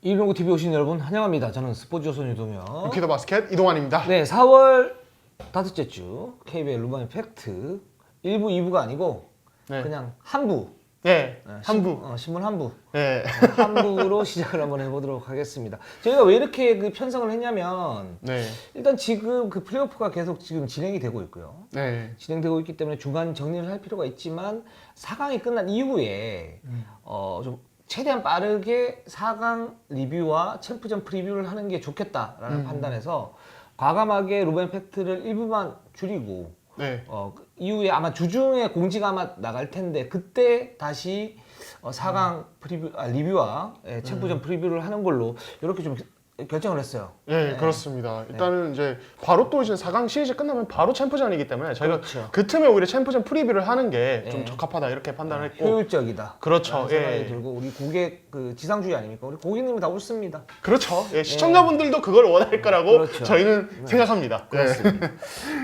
이동구 TV 오신 여러분 환영합니다. 저는 스포츠조선 유동현. 루키더 바스켓 이동환입니다. 네, 4월 다섯째 주 KBL 루반 팩트 1부, 2부가 아니고 네. 그냥 한부. 네, 한부. 신문 한부. 네. 한부로 시작을 한번 해보도록 하겠습니다. 저희가 왜 이렇게 그 편성을 했냐면 네. 일단 지금 그 플레이오프가 계속 지금 진행이 되고 있고요. 네. 진행되고 있기 때문에 중간 정리를 할 필요가 있지만 4강이 끝난 이후에 좀 최대한 빠르게 4강 리뷰와 챔프전 프리뷰를 하는 게 좋겠다라는 판단에서 과감하게 루벤 팩트를 1부만 줄이고 네. 그 이후에 아마 주중에 공지가 아마 나갈 텐데 그때 다시 4강 프리뷰 리뷰와 챔프전 프리뷰를 하는 걸로 이렇게 좀 결정을 했어요. 네, 그렇습니다. 일단은 이제 바로 또 이제 4강 시리즈 끝나면 바로 챔프전이기 때문에 저희가 그렇죠. 그 틈에 오히려 챔프전 프리뷰를 하는 게 좀 네. 적합하다 이렇게 판단을 했고. 효율적이다. 그렇죠. 생각이 예. 들고 우리 고객 그 지상주의 아닙니까? 우리 고객님은 다 웃습니다. 그렇죠. 예, 시청자분들도 그걸 원할 거라고 그렇죠. 저희는 생각합니다. 그렇습니다.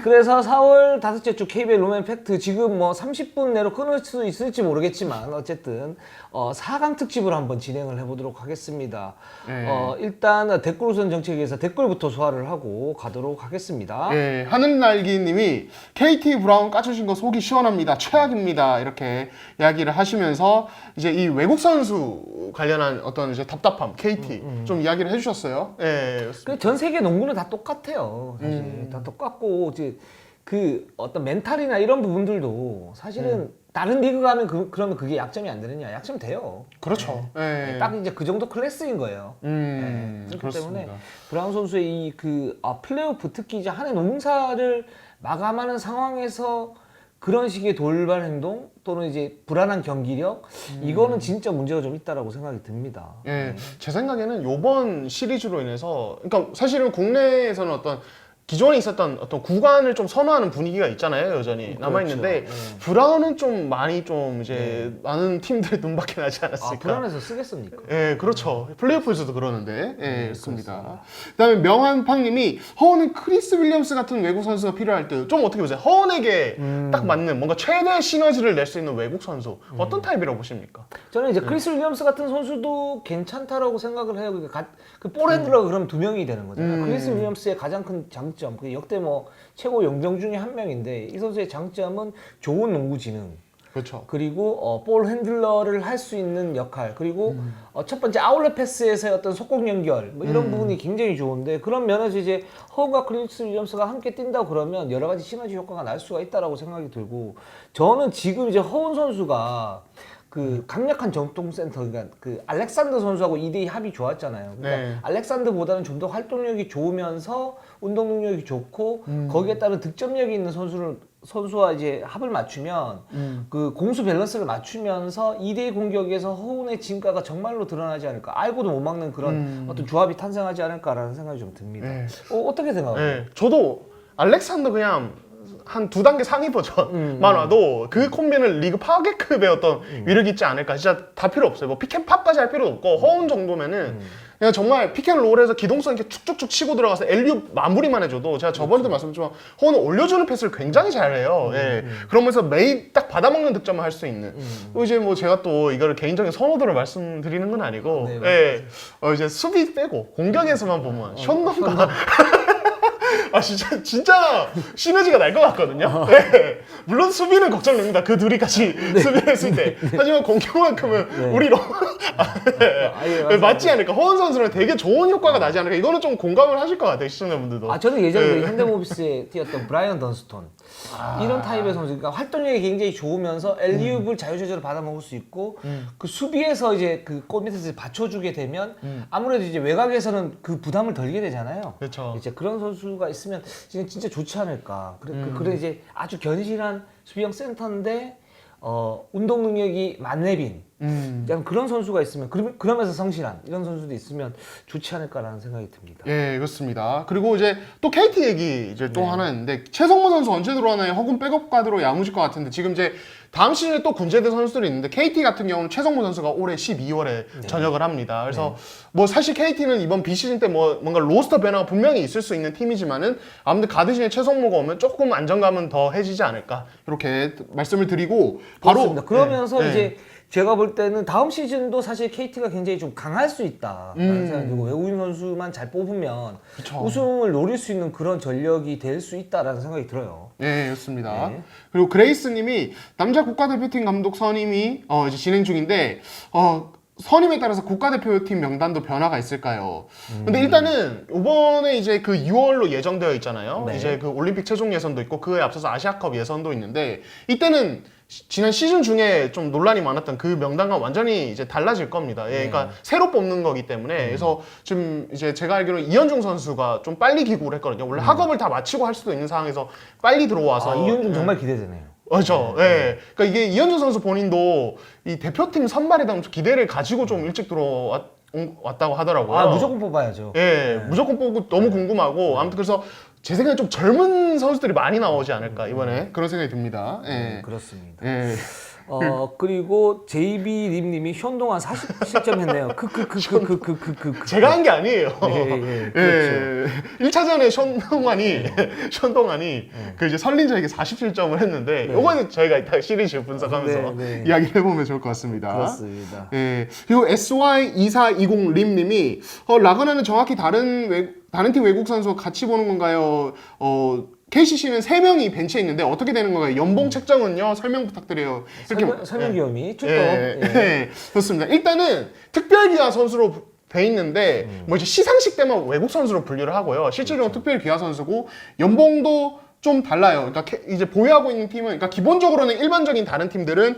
그래서 4월 다섯째 주 KBL 루멘 팩트 지금 뭐 30분 내로 끊을 수 있을지 모르겠지만 어쨌든 4강 특집으로 한번 진행을 해보도록 하겠습니다. 네. 일단 댓글 우선 정책에서 댓글부터 소화를 하고 가도록 하겠습니다. 예, 하늘날기님이 KT 브라운 까주신 거 속이 시원합니다. 최악입니다. 이렇게 이야기를 하시면서 이제 이 외국 선수 관련한 어떤 이제 답답함, KT 좀 이야기를 해주셨어요. 예, 전 세계 농구는 다 똑같아요. 사실 다 똑같고 이제 그 어떤 멘탈이나 이런 부분들도 사실은 다른 리그 가면 그러면 그게 약점이 안 되느냐? 약점 돼요. 그렇죠. 예. 딱 이제 그 정도 클래스인 거예요. 그렇기 그렇습니다. 때문에 브라운 선수의 이 그 플레이오프 특히 이제 한 해 농사를 마감하는 상황에서 그런 식의 돌발 행동 또는 이제 불안한 경기력 이거는 진짜 문제가 좀 있다라고 생각이 듭니다. 예, 제 생각에는 요번 시리즈로 인해서, 그러니까 사실은 국내에서는 어떤 기존에 있었던 어떤 구간을 좀 선호하는 분위기가 있잖아요, 여전히 남아있는데, 그렇죠. 브라운은 좀 많이 좀 이제 많은 팀들의 눈밖에 나지 않았을까. 불안해서 쓰겠습니까? 예, 그렇죠. 플레이오프에서도 그러는데, 예, 그렇습니다. 그다음에 명한팡님이 허원은 크리스 윌리엄스 같은 외국 선수가 필요할 듯. 좀 어떻게 보세요? 허원에게 딱 맞는 뭔가 최대 시너지를 낼 수 있는 외국 선수 어떤 타입이라고 보십니까? 저는 이제 크리스 윌리엄스 같은 선수도 괜찮다라고 생각을 해요. 그 볼 핸들러가 그럼 두 명이 되는 거잖아요. 크리스 윌리엄스의 가장 큰 장점, 그 역대 뭐 최고 영정 중에 한 명인데 이 선수의 장점은 좋은 농구 지능. 그렇죠. 그리고 볼 핸들러를 할 수 있는 역할 그리고 첫 번째 아웃렛 패스에서의 어떤 속공 연결 뭐 이런 부분이 굉장히 좋은데 그런 면에서 이제 허운과 크리스 윌리엄스가 함께 뛴다고 그러면 여러 가지 시너지 효과가 날 수가 있다라고 생각이 들고 저는 지금 이제 허운 선수가 그 강력한 정통센터 그러니까 그 알렉산더 선수하고 2대2 합이 좋았잖아요. 그러니까 네. 알렉산더보다는 좀 더 활동력이 좋으면서 운동 능력이 좋고 거기에 따른 득점력이 있는 선수와 이제 합을 맞추면 그 공수 밸런스를 맞추면서 2대2 공격에서 허운의 진가가 정말로 드러나지 않을까. 알고도 못 막는 그런 어떤 조합이 탄생하지 않을까라는 생각이 좀 듭니다. 네. 어떻게 생각하세요? 네, 저도 알렉산더 그냥 한 두 단계 상위 버전만 와도 그 콤비는 리그 파괴급의 어떤 위력이 있지 않을까. 진짜 다 필요 없어요. 뭐 피켄팝까지 할 필요도 없고 허운 정도면은 그냥 정말 피켄롤에서 기동성 이렇게 축축축 치고 들어가서 엘리웁 마무리만 해줘도 제가 저번에도 말씀드렸지만 허운은 올려주는 패스를 굉장히 잘해요. 예. 그러면서 매일 딱 받아먹는 득점을 할 수 있는. 또 이제 뭐 제가 또 이거를 개인적인 선호도를 말씀드리는 건 아니고 네, 예. 이제 수비 빼고 공격에서만 보면 션던가 아 진짜 시너지가 날 것 같거든요. 네. 물론 수비는 걱정됩니다. 그 둘이 같이 수비했을 때. 하지만 공격만큼은 우리 너무 맞지 않을까. 허원 선수는 되게 좋은 효과가 나지 않을까. 이거는 좀 공감을 하실 것 같아요, 시청자분들도. 저는 예전에 그 현대모비스에 뛰었던 브라이언 던스톤 이런 타입의 선수, 그러니까 활동력이 굉장히 좋으면서 엘리웁을 자유자재로 받아먹을 수 있고 그 수비에서 이제 그 골 밑에서 받쳐주게 되면 아무래도 이제 외곽에서는 그 부담을 덜게 되잖아요. 그렇죠. 이제 그런 선수가 있으면 진짜 좋지 않을까. 그래 이제 아주 견실한 수비형 센터인데 운동 능력이 만렙인 약간 그런 선수가 있으면 그러면서 성실한 이런 선수도 있으면 좋지 않을까라는 생각이 듭니다. 예, 그렇습니다. 그리고 이제 또 KT 얘기 이제 또 하나 있는데 최성모 선수 언제 들어가나요? 허군 백업 가드로 야무질 것 같은데 지금 이제 다음 시즌에 또 군제대 선수들이 있는데 KT 같은 경우는 최성모 선수가 올해 12월에 전역을 합니다. 그래서 뭐 사실 KT는 이번 비시즌 때 뭐 뭔가 로스터 변화가 분명히 있을 수 있는 팀이지만은 아무튼 가드진에 최성모가 오면 조금 안정감은 더 해지지 않을까 이렇게 말씀을 드리고 바로 그렇습니다. 그러면서 이제 제가 볼 때는 다음 시즌도 사실 KT가 굉장히 좀 강할 수 있다라는 생각이 들고 외국인 선수만 잘 뽑으면 그쵸. 우승을 노릴 수 있는 그런 전력이 될 수 있다라는 생각이 들어요. 네, 좋습니다. 네. 그리고 그레이스님이 남자 국가대표팀 감독 선임이 이제 진행 중인데 선임에 따라서 국가대표팀 명단도 변화가 있을까요? 근데 일단은 이번에 이제 그 6월로 예정되어 있잖아요. 네. 이제 그 올림픽 최종 예선도 있고 그에 앞서서 아시아컵 예선도 있는데 이때는 지난 시즌 중에 좀 논란이 많았던 그 명단과 완전히 이제 달라질 겁니다. 예, 그러니까 새로 뽑는 거기 때문에 그래서 지금 이제 제가 알기로는 이현중 선수가 좀 빨리 귀국을 했거든요. 원래 학업을 다 마치고 할 수도 있는 상황에서 빨리 들어와서 이현중 정말 기대되네요. 그렇죠. 예. 그러니까 이게 이현준 선수 본인도 이 대표팀 선발에 대한 기대를 가지고 좀 일찍 들어왔다고 하더라고요. 무조건 뽑아야죠. 예, 무조건 뽑고 너무 궁금하고 아무튼 그래서 제 생각에 좀 젊은 선수들이 많이 나오지 않을까 이번에 그런 생각이 듭니다. 예. 그렇습니다. 예. 그리고 JB님이 현동안 40실점 했네요. 제가 한 게 아니에요. 예, 예. 1차전에 션동안이 그 이제 설린저에게 47점을 했는데 요거는 저희가 이따 시리즈 분석하면서 이야기를 해보면 좋을 것 같습니다. 그렇습니다. 예. 그리고 SY2420림님이 라그나는 정확히 다른 팀 외국 선수와 같이 보는 건가요? KCC는 3명이 벤치에 있는데 어떻게 되는 건가요? 연봉 책정은요? 설명 부탁드려요. 이렇게 설명 기염이 출동. 예. 좋습니다. 일단은 특별기아 선수로 돼 있는데 뭐 이제 시상식 때만 외국 선수로 분류를 하고요. 실제로는 특별기아 선수고 연봉도 좀 달라요. 그러니까 이제 보유하고 있는 팀은, 그러니까 기본적으로는 일반적인 다른 팀들은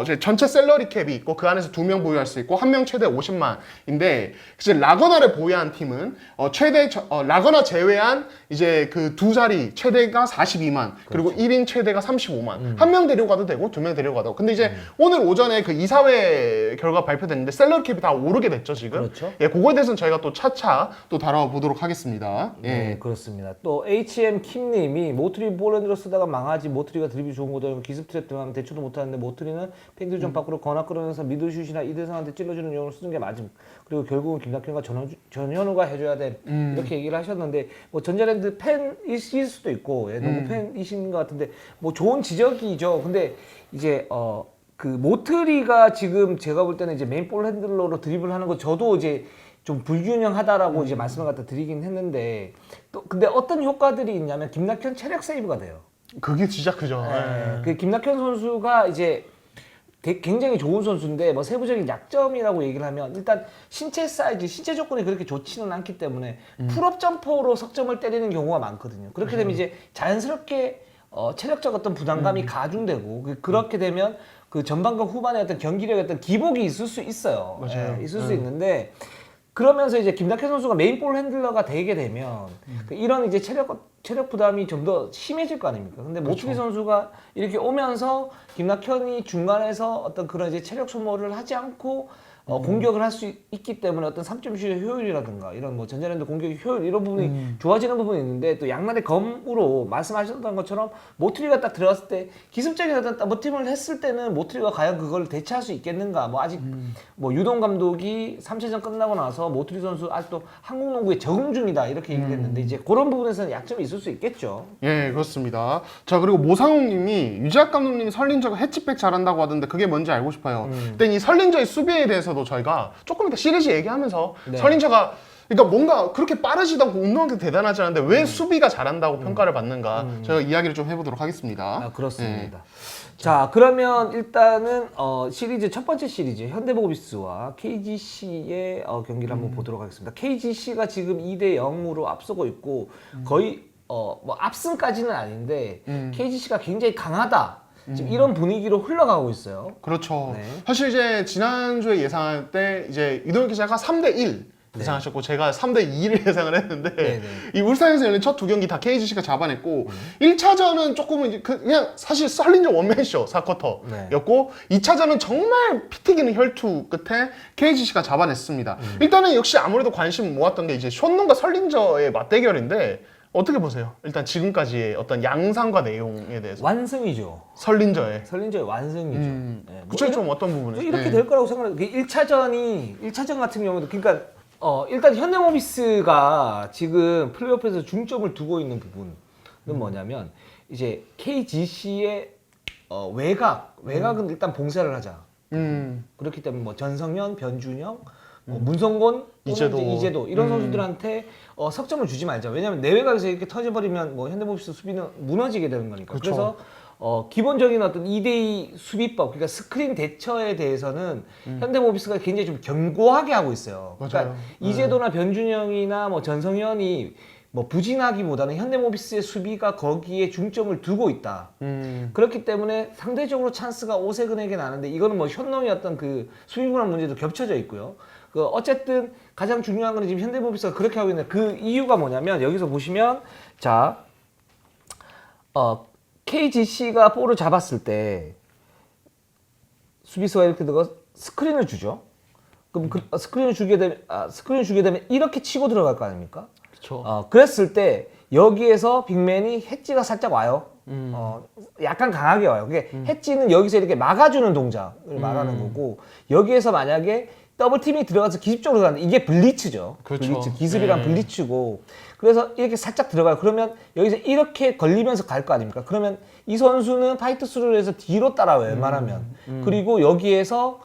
이제 전체 샐러리 캡이 있고 그 안에서 2명 보유할 수 있고 1명 최대 50만인데 이제 라거나를 보유한 팀은 최대 라거나 제외한 이제 그 두 자리 최대가 42만 그리고 1인 최대가 35만 한 명 데려가도 되고 2명 데려가도. 근데 이제 오늘 오전에 그 이사회 결과 발표됐는데 샐러리 캡이 다 오르게 됐죠 지금. 그렇죠. 예, 그거에 대해서는 저희가 또 차차 또 다뤄보도록 하겠습니다. 예. 네, 그렇습니다. 또 HM 킴님이 모트리 볼랜드로 쓰다가 망하지 모트리가 드립이 좋은 거다. 기습 트랩 등하면 대처도 못하는데 모트리는 팬들좀 밖으로 거나 끌어내서 미들슛이나 이대성한테 찔러주는 용으로 쓰는 게 맞음. 그리고 결국은 김낙현과 전현우가 해줘야 돼. 이렇게 얘기를 하셨는데 뭐 전자랜드 팬이실 수도 있고 농구 팬이신 것 같은데 뭐 좋은 지적이죠. 근데 이제 그 모트리가 지금 제가 볼 때는 이제 메인 볼 핸들러로 드리블 하는 거 저도 이제 좀 불균형하다라고 이제 말씀을 갖다 드리긴 했는데 또 근데 어떤 효과들이 있냐면 김낙현 체력 세이브가 돼요. 그게 진짜 크죠. 네. 그 김낙현 선수가 이제 굉장히 좋은 선수인데 뭐 세부적인 약점이라고 얘기를 하면 일단 신체 사이즈, 신체 조건이 그렇게 좋지는 않기 때문에 풀업 점퍼로 석점을 때리는 경우가 많거든요. 그렇게 되면 이제 자연스럽게 체력적 어떤 부담감이 가중되고 그렇게 되면 그 전반과 후반의 어떤 경기력의 어떤 기복이 있을 수 있어요. 맞아요. 예, 있을 수 있는데 그러면서 이제 김낙현 선수가 메인 볼 핸들러가 되게 되면 이런 이제 체력 부담이 좀 더 심해질 거 아닙니까? 근데 모트리 선수가 이렇게 오면서 김낙현이 중간에서 어떤 그런 이제 체력 소모를 하지 않고 공격을 할 수 있기 때문에 어떤 3점슛의 효율이라든가 이런 뭐 전자랜드 공격의 효율 이런 부분이 좋아지는 부분이 있는데 또 양날의 검으로 말씀하셨던 것처럼 모트리가 딱 들어갔을 때 기습적인 어떤 버팀을 했을 때는 모트리가 과연 그걸 대체할 수 있겠는가 뭐 아직 뭐 유동 감독이 3차전 끝나고 나서 모트리 선수 아직도 한국 농구에 적응 중이다 이렇게 얘기를 했는데 이제 그런 부분에서는 약점이 있을 수 있겠죠. 예, 그렇습니다. 자, 그리고 모상욱님이 유재학 감독님이 설린저가 해치백 잘한다고 하던데 그게 뭔지 알고 싶어요. 일단 이 설린저의 수비에 대해서도 저희가 조금 이따 시리즈 얘기하면서 설린저가 그러니까 뭔가 그렇게 빠르지도 않고 운동하기도 대단하지 않은데 왜 수비가 잘한다고 평가를 받는가 저희가 이야기를 좀 해보도록 하겠습니다. 아, 그렇습니다. 자, 그러면 일단은 시리즈 첫 번째 시리즈 현대모비스와 KGC의 경기를 한번 보도록 하겠습니다. KGC가 지금 2대 0으로 앞서고 있고 거의 뭐 앞승까지는 아닌데 KGC가 굉장히 강하다. 지금 이런 분위기로 흘러가고 있어요. 그렇죠. 네. 사실 이제 지난주에 예상할 때 이제 이동현 기자가 3대1 예상하셨고 제가 3대2를 예상을 했는데 이 울산에서 열린 첫 두 경기 다 KGC가 잡아냈고 1차전은 조금은 이제 그냥 사실 썰린저 원맨쇼 4쿼터였고 2차전은 정말 피 튀기는 혈투 끝에 KGC가 잡아냈습니다. 일단은 역시 아무래도 관심 모았던 게 이제 션농과 설린저의 맞대결인데 어떻게 보세요? 일단 지금까지의 어떤 양상과 내용에 대해서 완승이죠. 설린저의 완승이죠. 네, 그쵸, 좀 어떤 부분에 이렇게 될 거라고 생각해요. 1차전 같은 경우도 그러니까 일단 현대모비스가 지금 플레이오프에서 중점을 두고 있는 부분은 뭐냐면 이제 KGC의 외곽은 일단 봉쇄를 하자. 그렇기 때문에 뭐 전성현, 변준영, 뭐 문성곤, 이제도 이런 선수들한테 석점을 주지 말자. 왜냐하면 내외곽에서 이렇게 터져버리면 뭐 현대모비스 수비는 무너지게 되는 거니까. 그쵸. 그래서 기본적인 어떤 2대2 수비법, 그러니까 스크린 대처에 대해서는 현대모비스가 굉장히 좀 견고하게 하고 있어요. 맞아요. 그러니까 이제도나 변준영이나 뭐 전성현이 뭐 부진하기보다는 현대모비스의 수비가 거기에 중점을 두고 있다. 그렇기 때문에 상대적으로 찬스가 오세근에게 나는데 이거는 뭐 현농의 어떤 그 수비군한 문제도 겹쳐져 있고요. 그 어쨌든 가장 중요한 건 지금 현대모비스가 그렇게 하고 있는 그 이유가 뭐냐면 여기서 보시면 자, KGC가 볼을 잡았을 때 수비수가 이렇게 들어가 스크린을 주죠. 그럼 스크린을 주게 되면 이렇게 치고 들어갈 거 아닙니까? 그렇죠. 그랬을 때 여기에서 빅맨이 해지가 살짝 와요. 약간 강하게 와요. 그게 해지는 여기서 이렇게 막아주는 동작을 말하는 거고 여기에서 만약에 더블팀이 들어가서 기습적으로 가는데 이게 블리츠죠. 그렇죠. 블리츠, 기습이란 블리츠고 그래서 이렇게 살짝 들어가요. 그러면 여기서 이렇게 걸리면서 갈 거 아닙니까? 그러면 이 선수는 파이트 스루를 해서 뒤로 따라와요. 웬만하면. 그리고 여기에서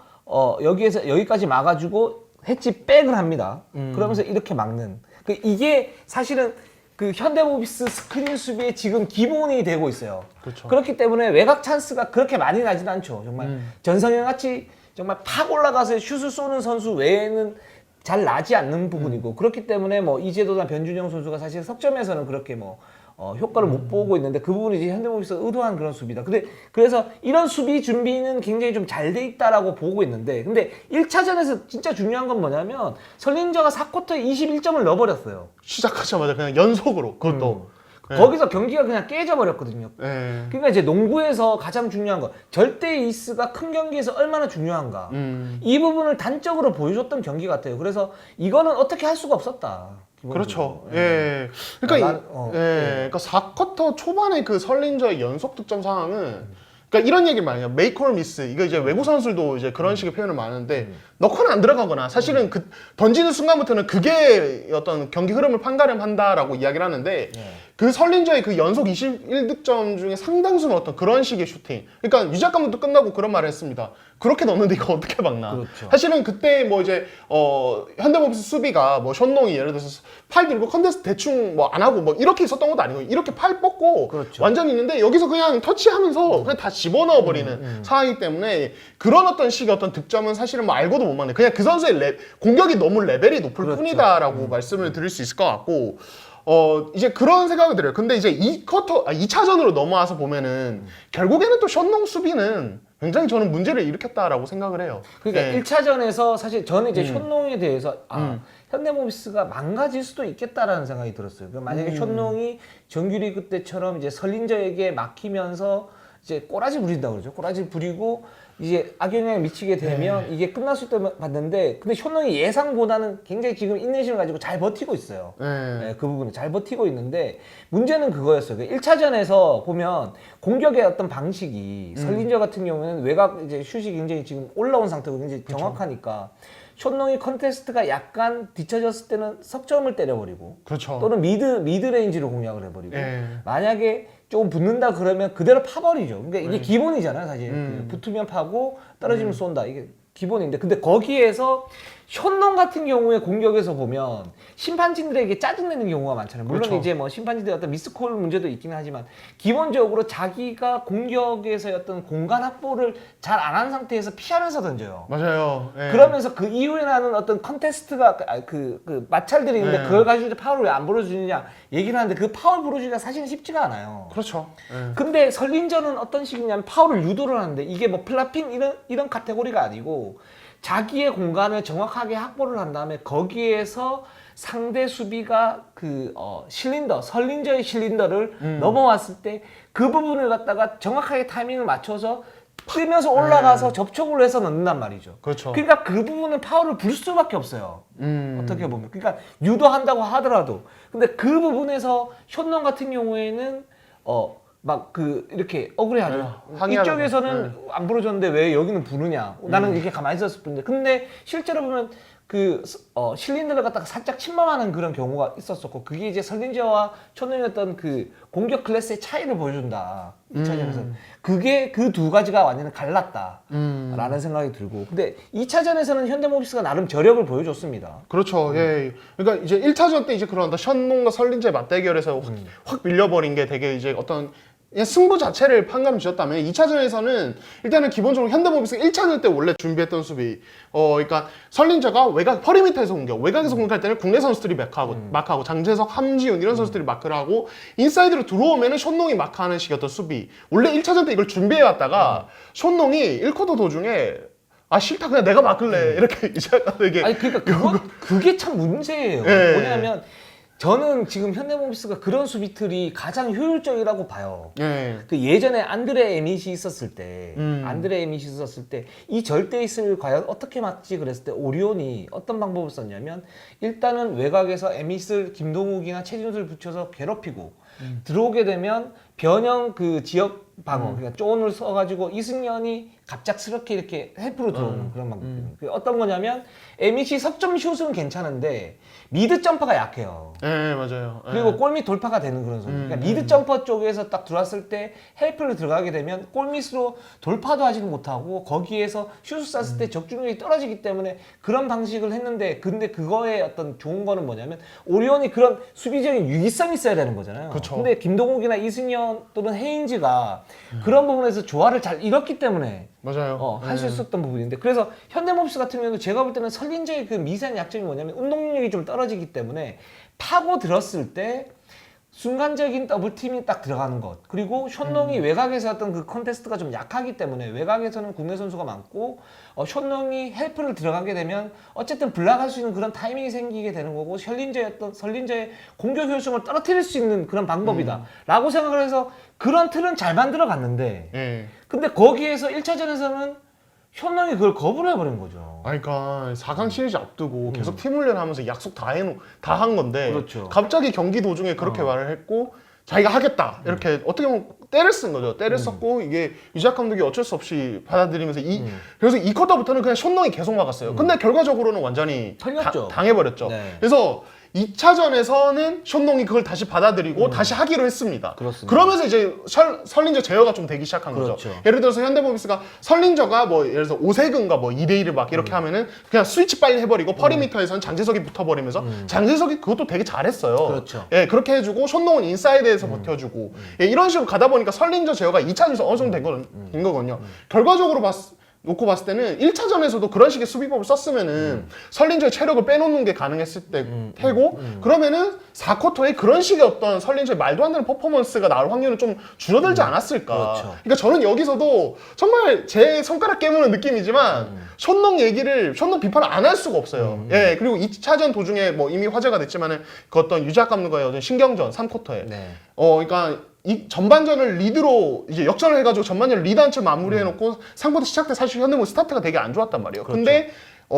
여기까지 막아주고 해지 백을 합니다. 그러면서 이렇게 막는. 이게 사실은 그 현대모비스 스크린 수비의 지금 기본이 되고 있어요. 그렇죠. 그렇기 때문에 외곽 찬스가 그렇게 많이 나진 않죠. 정말 전성현 같이 정말 팍 올라가서 슛을 쏘는 선수 외에는 잘 나지 않는 부분이고 그렇기 때문에 뭐 이제도나 변준영 선수가 사실 석점에서는 그렇게 뭐 효과를 못 보고 있는데 그 부분이 이제 현대모비스가 의도한 그런 수비다. 그래서 이런 수비 준비는 굉장히 좀 잘 돼 있다라고 보고 있는데 근데 1차전에서 진짜 중요한 건 뭐냐면 설린저가 4쿼터에 21점을 넣어버렸어요. 시작하자마자 그냥 연속으로 그것도. 네. 거기서 경기가 그냥 깨져버렸거든요. 네. 그러니까 이제 농구에서 가장 중요한 거 절대 에이스가 큰 경기에서 얼마나 중요한가 이 부분을 단적으로 보여줬던 경기 같아요. 그래서 이거는 어떻게 할 수가 없었다. 기본적으로. 그렇죠. 예. 그러니까 그러니까 4쿼터 초반에 그 설린저의 연속 득점 상황은 그러니까 이런 얘기를 많이 해요. 메이크 올 미스. 이거 이제 외국 선수들도 이제 그런 식의 표현을 많이 하는데 넣거나 안 들어가거나 사실은 그 던지는 순간부터는 그게 어떤 경기 흐름을 판가름한다라고 이야기를 하는데 그 설린저의 그 연속 21득점 중에 상당수는 어떤 그런 식의 슈팅. 그러니까 유작 감독도 끝나고 그런 말을 했습니다. 그렇게 넣는데 이거 어떻게 막나? 그렇죠. 사실은 그때 뭐 이제 현대모비스 수비가 뭐 션농이 예를 들어서 팔 들고 컨테스트 대충 뭐 안 하고 뭐 이렇게 있었던 것도 아니고 이렇게 팔 뻗고 그렇죠. 완전히 있는데 여기서 그냥 터치하면서 그냥 다 집어넣어 버리는 상황이기 때문에 그런 어떤 식의 어떤 득점은 사실은 뭐 알고도 못 막네. 그냥 그 선수의 공격이 너무 레벨이 높을 그렇죠. 뿐이다라고 말씀을 드릴 수 있을 것 같고. 이제 그런 생각이 들어요. 근데 이제 2차전으로 넘어와서 보면은 결국에는 또 션농 수비는 굉장히 저는 문제를 일으켰다라고 생각을 해요. 그러니까 네. 1차전에서 사실 저는 이제 션농에 대해서 현대모비스가 망가질 수도 있겠다라는 생각이 들었어요. 그러니까 만약에 션농이 정규리그 때처럼 이제 설린저에게 막히면서 이제 꼬라지 부린다고 그러죠. 꼬라지 부리고 이제 악영향을 미치게 되면 이게 끝날 수 있다고 봤는데 근데 션농이 예상보다는 굉장히 지금 인내심을 가지고 잘 버티고 있어요. 네, 그 부분은 잘 버티고 있는데 문제는 그거였어요. 1차전에서 보면 공격의 어떤 방식이 설린저 같은 경우에는 외곽 이제 슛이 굉장히 지금 올라온 상태고 굉장히 정확하니까 션농이 컨테스트가 약간 뒤쳐졌을 때는 석점을 때려버리고 그렇죠. 또는 미드 레인지로 공략을 해버리고 예. 만약에 조금 붙는다 그러면 그대로 파버리죠. 그러니까 이게 기본이잖아요, 사실. 붙으면 파고 떨어지면 쏜다. 이게 기본인데 근데 거기에서 션농 같은 경우에 공격에서 보면 심판진들에게 짜증내는 경우가 많잖아요. 물론 그렇죠. 이제 뭐 심판진들 어떤 미스콜 문제도 있기는 하지만 기본적으로 자기가 공격에서의 어떤 공간 확보를 잘 안 한 상태에서 피하면서 던져요. 맞아요. 예. 그러면서 그 이후에 나는 어떤 컨테스트가 그 마찰들이 있는데 그걸 가지고 이제 파울을 왜 안 불어주느냐 얘기를 하는데 그 파울 불어주기가 사실은 쉽지가 않아요. 그렇죠. 예. 근데 설린저는 어떤 식이냐면 파울을 유도를 하는데 이게 뭐 플라핑 이런 카테고리가 아니고 자기의 공간을 정확하게 확보를 한 다음에 거기에서 상대 수비가 설린저의 실린더를 넘어왔을 때 그 부분을 갖다가 정확하게 타이밍을 맞춰서 뛰면서 올라가서 접촉을 해서 넣는단 말이죠. 그렇죠. 그러니까 그 부분은 파울을 불 수밖에 없어요. 어떻게 보면. 그러니까 유도한다고 하더라도. 근데 그 부분에서 션농 같은 경우에는 이렇게 억울해하죠. 항의하려고. 이쪽에서는 안 불어줬는데 왜 여기는 부르냐. 나는 이렇게 가만히 있었을 뿐인데. 근데 실제로 보면 실린더를 갖다가 살짝 침범하는 그런 경우가 있었었고, 그게 이제 설린저와 촌농이었던 그 공격 클래스의 차이를 보여준다. 2차전에서. 그게 그 두 가지가 완전히 갈랐다라는 생각이 들고, 근데 2차전에서는 현대모비스가 나름 저력을 보여줬습니다. 그렇죠. 예. 그러니까 이제 1차전 때 이제 그런 션농과 설린저의 맞대결에서 확 밀려버린 게 되게 이제 어떤 그냥 승부 자체를 판가름 지었다면 2차전에서는 일단은 기본적으로 현대모비스가 1차전 때 원래 준비했던 수비 그러니까 설린저가 외곽 퍼리미터에서 공격, 외곽에서 공격할 때는 국내 선수들이 마크하고 장재석, 함지훈 이런 선수들이 마크를 하고 인사이드로 들어오면은 션농이 마크하는 식이었던 수비. 원래 1차전 때 이걸 준비해 왔다가 션농이 1쿼터 도중에 아 싫다 그냥 내가 맡을래 이렇게 이제 이게 아니 그러니까 그게 참 문제예요. 예. 뭐냐면 저는 지금 현대모비스가 그런 수비틀이 가장 효율적이라고 봐요. 예. 그 예전에 안드레 에밋이 있었을 때, 안드레 에밋이 있었을 때 이 절대잇을 과연 어떻게 막지 그랬을 때 오리온이 어떤 방법을 썼냐면 일단은 외곽에서 에밋을 김동욱이나 최진수를 붙여서 괴롭히고 들어오게 되면 변형 그 지역 방어, 그러니까 존을 써가지고 이승연이 갑작스럽게 이렇게 헬프로 들어오는 그런 방법입니다. 그 어떤 거냐면 에밋이 석점 슛은 괜찮은데 미드 점퍼가 약해요. 예, 맞아요. 예. 그리고 골밑 돌파가 되는 그런 선수. 그러니까 미드 점퍼 쪽에서 딱 들어왔을 때 헬프를 들어가게 되면 골밑으로 돌파도 하지는 못하고 거기에서 슛을 쐈을 때 적중률이 떨어지기 때문에 그런 방식을 했는데, 근데 그거의 어떤 좋은 거는 뭐냐면 오리온이 그런 수비적인 유기성이 있어야 되는 거잖아요. 그쵸. 근데 김동욱이나 이승현 또는 헤인즈가 그런 부분에서 조화를 잘 이뤘기 때문에 맞아요. 할 수 있었던 부분인데, 그래서 현대모비스 같은 경우는 제가 볼 때는 설린저의 그 미세한 약점이 뭐냐면 운동력이 좀 떨어지기 때문에 파고 들었을 때 순간적인 더블팀이 딱 들어가는 것, 그리고 션농이 외곽에서 어떤 그 컨테스트가 좀 약하기 때문에 외곽에서는 국내 선수가 많고 션농이 헬프를 들어가게 되면 어쨌든 블락할 수 있는 그런 타이밍이 생기게 되는 거고 설린저의 공격 효율성을 떨어뜨릴 수 있는 그런 방법이다 라고 생각을 해서 그런 틀은 잘 만들어 갔는데, 예. 근데 거기에서 1차전에서는 션농이 그걸 거부를 해버린 거죠. 아니, 그러니까 4강 시리즈 앞두고 계속 팀 훈련하면서 약속 다 한 건데 그렇죠. 갑자기 경기 도중에 그렇게 말을 했고 자기가 하겠다 이렇게 어떻게 보면 때를 쓴 거죠. 때를 썼고 이게 유작 감독이 어쩔 수 없이 받아들이면서 그래서 이 쿼터부터는 그냥 션농이 계속 막았어요. 근데 결과적으로는 완전히 털렸죠. 당해버렸죠. 네. 그래서 2차전에서는 션농이 그걸 다시 받아들이고 다시 하기로 했습니다. 그렇습니다. 그러면서 이제 설린저 제어가 좀 되기 시작한 거죠. 그렇죠. 예를 들어서 현대모비스가 설린저가 뭐 예를 들어서 오세근과 뭐 2대1을 막 이렇게 하면은 그냥 스위치 빨리 해버리고 퍼리미터에서는 장재석이 붙어버리면서 장재석이 그것도 되게 잘했어요. 그렇죠. 예, 그렇게 해주고 션농은 인사이드에서 버텨주고 예, 이런 식으로 가다 보니까 설린저 제어가 2차전에서 어느 정도 된 거거든요. 결과적으로 놓고 봤을 때는 1차전에서도 그런 식의 수비법을 썼으면은 설린저의 체력을 빼놓는 게 가능했을 때 테고 그러면은 4쿼터에 그런 식의 어떤 설린저의 말도 안 되는 퍼포먼스가 나올 확률은 좀 줄어들지 않았을까. 그렇죠. 그러니까 저는 여기서도 정말 제 손가락 깨무는 느낌이지만 션농 비판을 안 할 수가 없어요. 예, 그리고 2차전 도중에 뭐 이미 화제가 됐지만은 그 어떤 유작 감독과의 어떤 신경전 3쿼터에 네. 그러니까 이 전반전을 리드로 이제 역전을 해가지고 전반전을 리드한 채 마무리해놓고 3쿼터 시작 때 사실 현대모 스타트가 되게 안 좋았단 말이에요. 그렇죠. 근데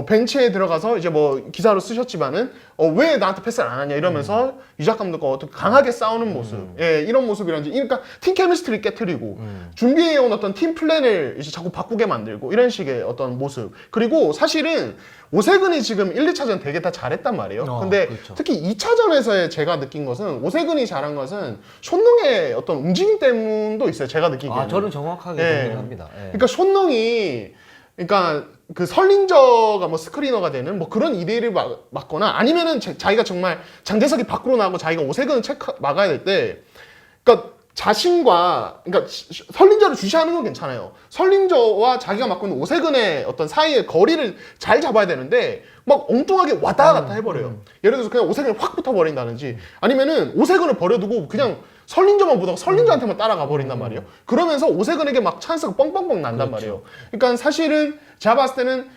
벤치에 들어가서 이제 뭐 기사로 쓰셨지만은 왜 나한테 패스를 안 하냐 이러면서 유작 감독과 어떻게 강하게 싸우는 모습, 예, 이런 모습이란지, 그러니까 팀 케미스트리를 깨트리고 준비해온 어떤 팀 플랜을 이제 자꾸 바꾸게 만들고 이런 식의 어떤 모습. 그리고 사실은 오세근이 지금 1, 2차전 되게 다 잘했단 말이에요. 근데 그렇죠. 특히 2차전에서의 제가 느낀 것은 오세근이 잘한 것은 션농의 어떤 움직임 때문도 있어요. 제가 느끼기에는. 아, 저는 정확하게 예. 동의합니다. 예. 그러니까 션농이 그러니까 그 설린저가 뭐 스크리너가 되는 뭐 그런 2대1을 막거나 아니면은 자기가 정말 장재석이 밖으로 나가고 자기가 오세근을 막아야 될 때, 그러니까 자신과, 그러니까 설린저를 주시하는 건 괜찮아요. 설린저와 자기가 맡고 있는 오세근의 어떤 사이의 거리를 잘 잡아야 되는데 막 엉뚱하게 왔다 갔다 해버려요. 예를 들어서 그냥 오세근을 확 붙어버린다든지 아니면은 오세근을 버려두고 그냥 설린저만 보다가 설린저한테만 따라가 버린단 말이에요. 그러면서 오세근에게 막 찬스가 뻥뻥뻥 난단 말이에요. 그러니까 사실은 제가 봤을 때는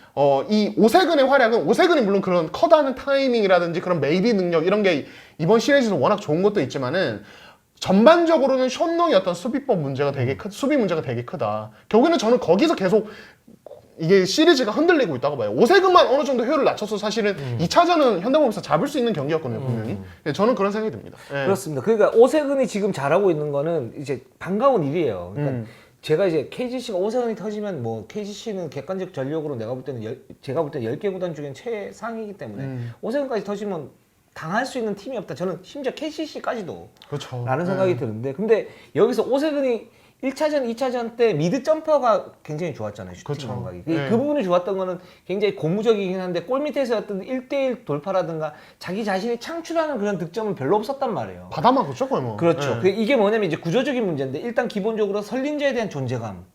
이 오세근의 활약은, 오세근이 물론 그런 커다는 타이밍이라든지 그런 메이비 능력 이런 게 이번 시리즈는 워낙 좋은 것도 있지만은 전반적으로는 션농의 어떤 수비 문제가 되게 크다. 결국에는 저는 거기서 계속 이게 시리즈가 흔들리고 있다고 봐요. 오세근만 어느 정도 효율을 낮춰서 사실은 2차전은 현대모비스가 잡을 수 있는 경기였거든요, 분명히. 예, 저는 그런 생각이 듭니다. 예. 그렇습니다. 그러니까 오세근이 지금 잘하고 있는 거는 이제 반가운 일이에요. 그러니까 제가 이제 KGC가 오세근이 터지면 뭐 KGC는 객관적 전력으로 내가 볼 때는 제가 볼 때 10개 구단 중엔 최상이기 때문에 오세근까지 터지면 당할 수 있는 팀이 없다. 저는 심지어 KCC까지도 그렇죠. 라는 생각이 드는데 근데 여기서 오세근이 1차전, 2차전 때 미드 점퍼가 굉장히 좋았잖아요. 슈팅 그렇죠. 감각이. 네. 그 부분이 좋았던 거는 굉장히 고무적이긴 한데 골 밑에서 어떤 1대1 돌파라든가 자기 자신이 창출하는 그런 득점은 별로 없었단 말이에요. 받아먹었죠 거의 뭐. 그렇죠. 네. 이게 뭐냐면 이제 구조적인 문제인데 일단 기본적으로 설린저에 대한 존재감.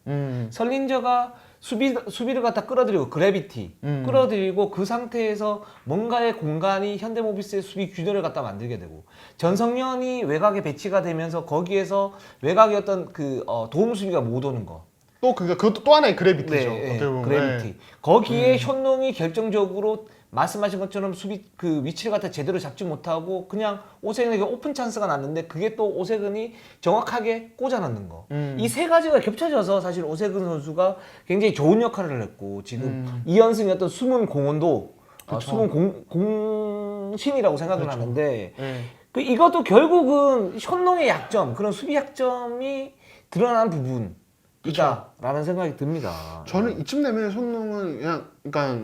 설린저가 수비를 갖다 끌어들이고 그래비티 끌어들이고 그 상태에서 뭔가의 공간이 현대모비스의 수비 균열을 갖다 만들게 되고 전성현이 외곽에 배치가 되면서 거기에서 외곽의 어떤 도움 수비가 못 오는 거. 또 그것도 또 하나의 그래비티죠. 네, 어떻게 보면. 그래비티. 네. 거기에 현농이 결정적으로 말씀하신 것처럼 수비 그 위치를 갖다 제대로 잡지 못하고 그냥 오세근에게 오픈 찬스가 났는데 그게 또 오세근이 정확하게 꽂아 넣는 거. 이 세 가지가 겹쳐져서 사실 오세근 선수가 굉장히 좋은 역할을 했고 지금 이현승의 어떤 숨은 공헌도 숨은 공신이라고 생각을 하는데 네. 이것도 결국은 현농의 약점 그런 수비 약점이 드러난 부분이다라는 생각이 듭니다. 저는 이쯤 되면 손흥은 그냥 그러니까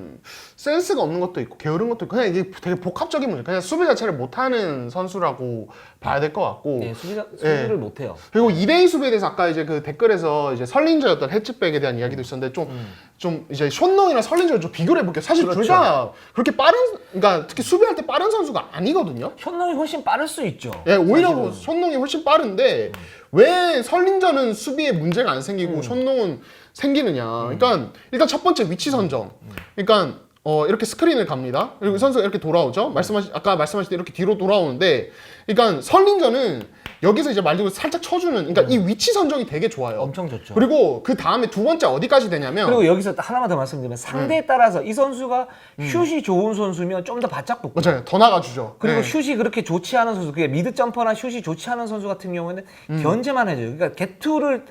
센스가 없는 것도 있고 게으른 것도 있고 그냥 이게 되게 복합적인 문제. 그냥 수비 자체를 못하는 선수라고 봐야 될 것 같고. 네, 수비를 못해요. 그리고 2대2 수비에 대해서 아까 이제 그 댓글에서 이제 설린저의 어떤 해치백에 대한 이야기도 있었는데 좀 이제 손농이랑 설린저를 좀 비교를 해볼게요. 사실 둘 다 그렇게 빠른, 그러니까 특히 수비할 때 빠른 선수가 아니거든요. 현농이 훨씬 빠를 수 있죠. 예, 오히려 사실은. 손농이 훨씬 빠른데 왜 설린저는 수비에 문제가 안 생기고 손농은 생기느냐. 그러니까 일단 첫 번째 위치 선정. 그러니까 이렇게 스크린을 갑니다. 그리고 선수가 이렇게 돌아오죠. 아까 말씀하신 때 이렇게 뒤로 돌아오는데, 그러니까 설린저는 여기서 이제 말대로 살짝 쳐주는, 그러니까 이 위치 선정이 되게 좋아요. 엄청 좋죠. 그리고 그 다음에 두 번째 어디까지 되냐면, 그리고 여기서 하나만 더 말씀드리면 상대에 따라서 이 선수가 슛이 좋은 선수면 좀 더 바짝 붙고 맞아요. 더 나가주죠. 그리고 네. 슛이 그렇게 좋지 않은 선수, 그게 미드 점퍼나 슛이 좋지 않은 선수 같은 경우에는 견제만 해줘요. 그러니까 게투를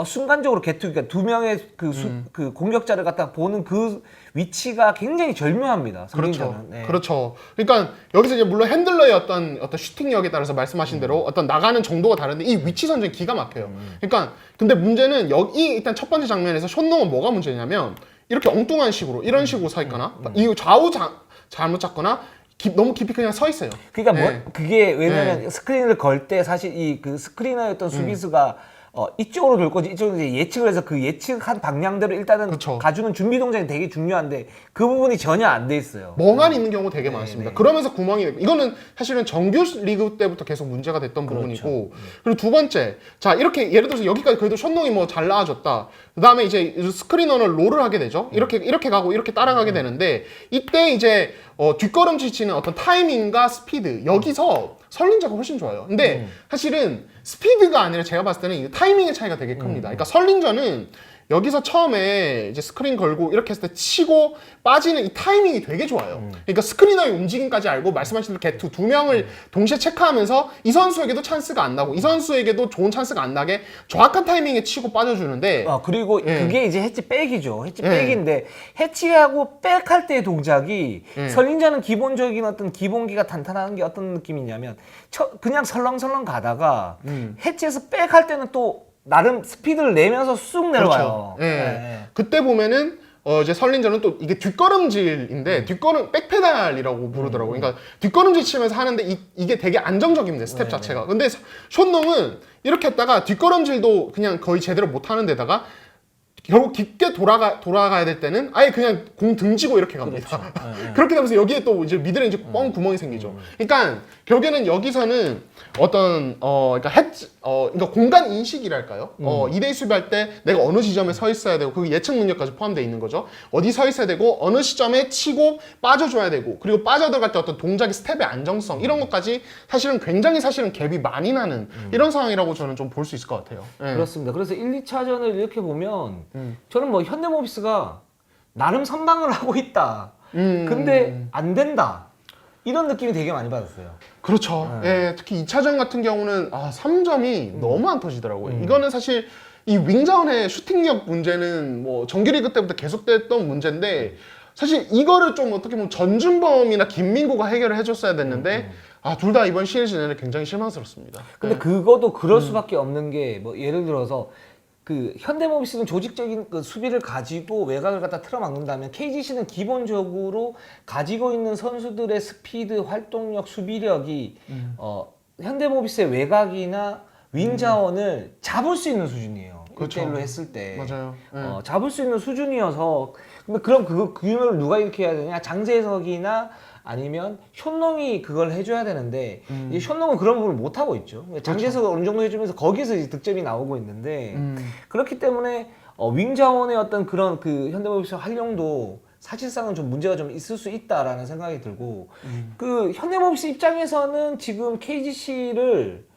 순간적으로 그러니까 두 명의 그 공격자를 갖다 보는 그 위치가 굉장히 절묘합니다. 그렇죠. 설린저는. 네. 그렇죠. 그러니까 여기서 이제 물론 핸들러의 어떤 슈팅력에 따라서 말씀하신 대로 어떤 나가는 정도가 다른데 이 위치 선정이 기가 막혀요. 그러니까 근데 문제는 여기 일단 첫 번째 장면에서 션농은 뭐가 문제냐면 이렇게 엉뚱한 식으로 이런 식으로 서 있거나 이 좌우 잘못 잡거나 너무 깊이 그냥 서 있어요. 그러니까 네. 그게 왜냐면 스크린을 걸 때 사실 이 그 스크리너였던 수비수가 이쪽으로 돌 거지 이쪽으로 이제 예측을 해서 그 예측한 방향대로 일단은 그쵸. 가주는 준비 동작이 되게 중요한데 그 부분이 전혀 안 돼 있어요. 멍하니 있는 경우 되게 많습니다. 네. 그러면서 구멍이 되고 이거는 사실은 정규 리그 때부터 계속 문제가 됐던 부분이고 그리고 두 번째 자 이렇게 예를 들어서 여기까지 그래도 션농이 뭐 잘 나아졌다. 그 다음에 이제 스크리너를 롤을 하게 되죠. 이렇게 가고 이렇게 따라가게 되는데 이때 이제 뒷걸음질 치는 어떤 타이밍과 스피드 여기서 설린저가 훨씬 좋아요. 근데 사실은 스피드가 아니라 제가 봤을 때는 이 타이밍의 차이가 되게 큽니다. 그러니까 설린저는 여기서 처음에 이제 스크린 걸고 이렇게 했을 때 치고 빠지는 이 타이밍이 되게 좋아요. 그러니까 스크리너의 움직임까지 알고 말씀하신 대로 게투 두 명을 동시에 체크하면서 이 선수에게도 찬스가 안 나고 이 선수에게도 좋은 찬스가 안 나게 정확한 타이밍에 치고 빠져주는데 그리고 그게 이제 해치백이죠. 해치백인데 해치하고 백할 때의 동작이 설린저는 기본적인 어떤 기본기가 탄탄한 게 어떤 느낌이냐면 그냥 설렁설렁 가다가 해치에서 백할 때는 또 나름 스피드를 내면서 쑥 내려와요. 그렇죠. 네. 그때 보면은 이제 설린저는 또 이게 뒷걸음질인데 백페달이라고 부르더라고요. 그러니까 뒷걸음질 치면서 하는데 이게 되게 안정적입니다. 스텝 자체가. 근데 션농은 이렇게 했다가 뒷걸음질도 그냥 거의 제대로 못 하는 데다가 결국 깊게 돌아가야 될 때는 아예 그냥 공 등지고 이렇게 갑니다. 그렇게 되면서 여기에 또 이제 미드레인지 뻥 구멍이 생기죠. 그러니까 결국에는 여기서는 어떤 그러니까 공간 인식이랄까요? 2대2 수비할 때 내가 어느 지점에 서 있어야 되고 그 예측 능력까지 포함되어 있는 거죠. 어디 서 있어야 되고 어느 시점에 치고 빠져줘야 되고 그리고 빠져들어갈 때 어떤 동작의 스텝의 안정성 이런 것까지 사실은 굉장히 갭이 많이 나는 이런 상황이라고 저는 좀 볼 수 있을 것 같아요. 네. 그렇습니다. 그래서 1, 2차전을 이렇게 보면 저는 뭐 현대모비스가 나름 선방을 하고 있다. 근데 안 된다. 이런 느낌이 되게 많이 받았어요. 그렇죠. 예, 특히 2차전 같은 경우는 3점이 너무 안 터지더라고요. 이거는 사실 이 윙자운의 슈팅력 문제는 뭐 정규리그 때부터 계속됐던 문제인데 사실 이거를 좀 어떻게 보면 전준범이나 김민구가 해결을 해줬어야 됐는데 둘 다 이번 시리즈 내내 굉장히 실망스럽습니다. 근데 그거도 그럴 수밖에 없는 게 뭐 예를 들어서 그 현대모비스는 조직적인 그 수비를 가지고 외곽을 갖다 틀어막는다면 KGC는 기본적으로 가지고 있는 선수들의 스피드, 활동력, 수비력이 현대모비스의 외곽이나 윙 자원을 잡을 수 있는 수준이에요. 그렇죠. 1대1로 했을 때. 맞아요. 잡을 수 있는 수준이어서 근데 그럼 그 균형을 누가 이렇게 해야 되냐? 장재석이나 아니면 현농이 그걸 해줘야 되는데 이제 현농은 그런 부분을 못 하고 있죠. 장재석을 어느 정도 해주면서 거기서 이제 득점이 나오고 있는데 그렇기 때문에 윙 자원의 어떤 그런 그 현대모비스 활용도 사실상은 좀 문제가 좀 있을 수 있다라는 생각이 들고 그 현대모비스 입장에서는 지금 KGC를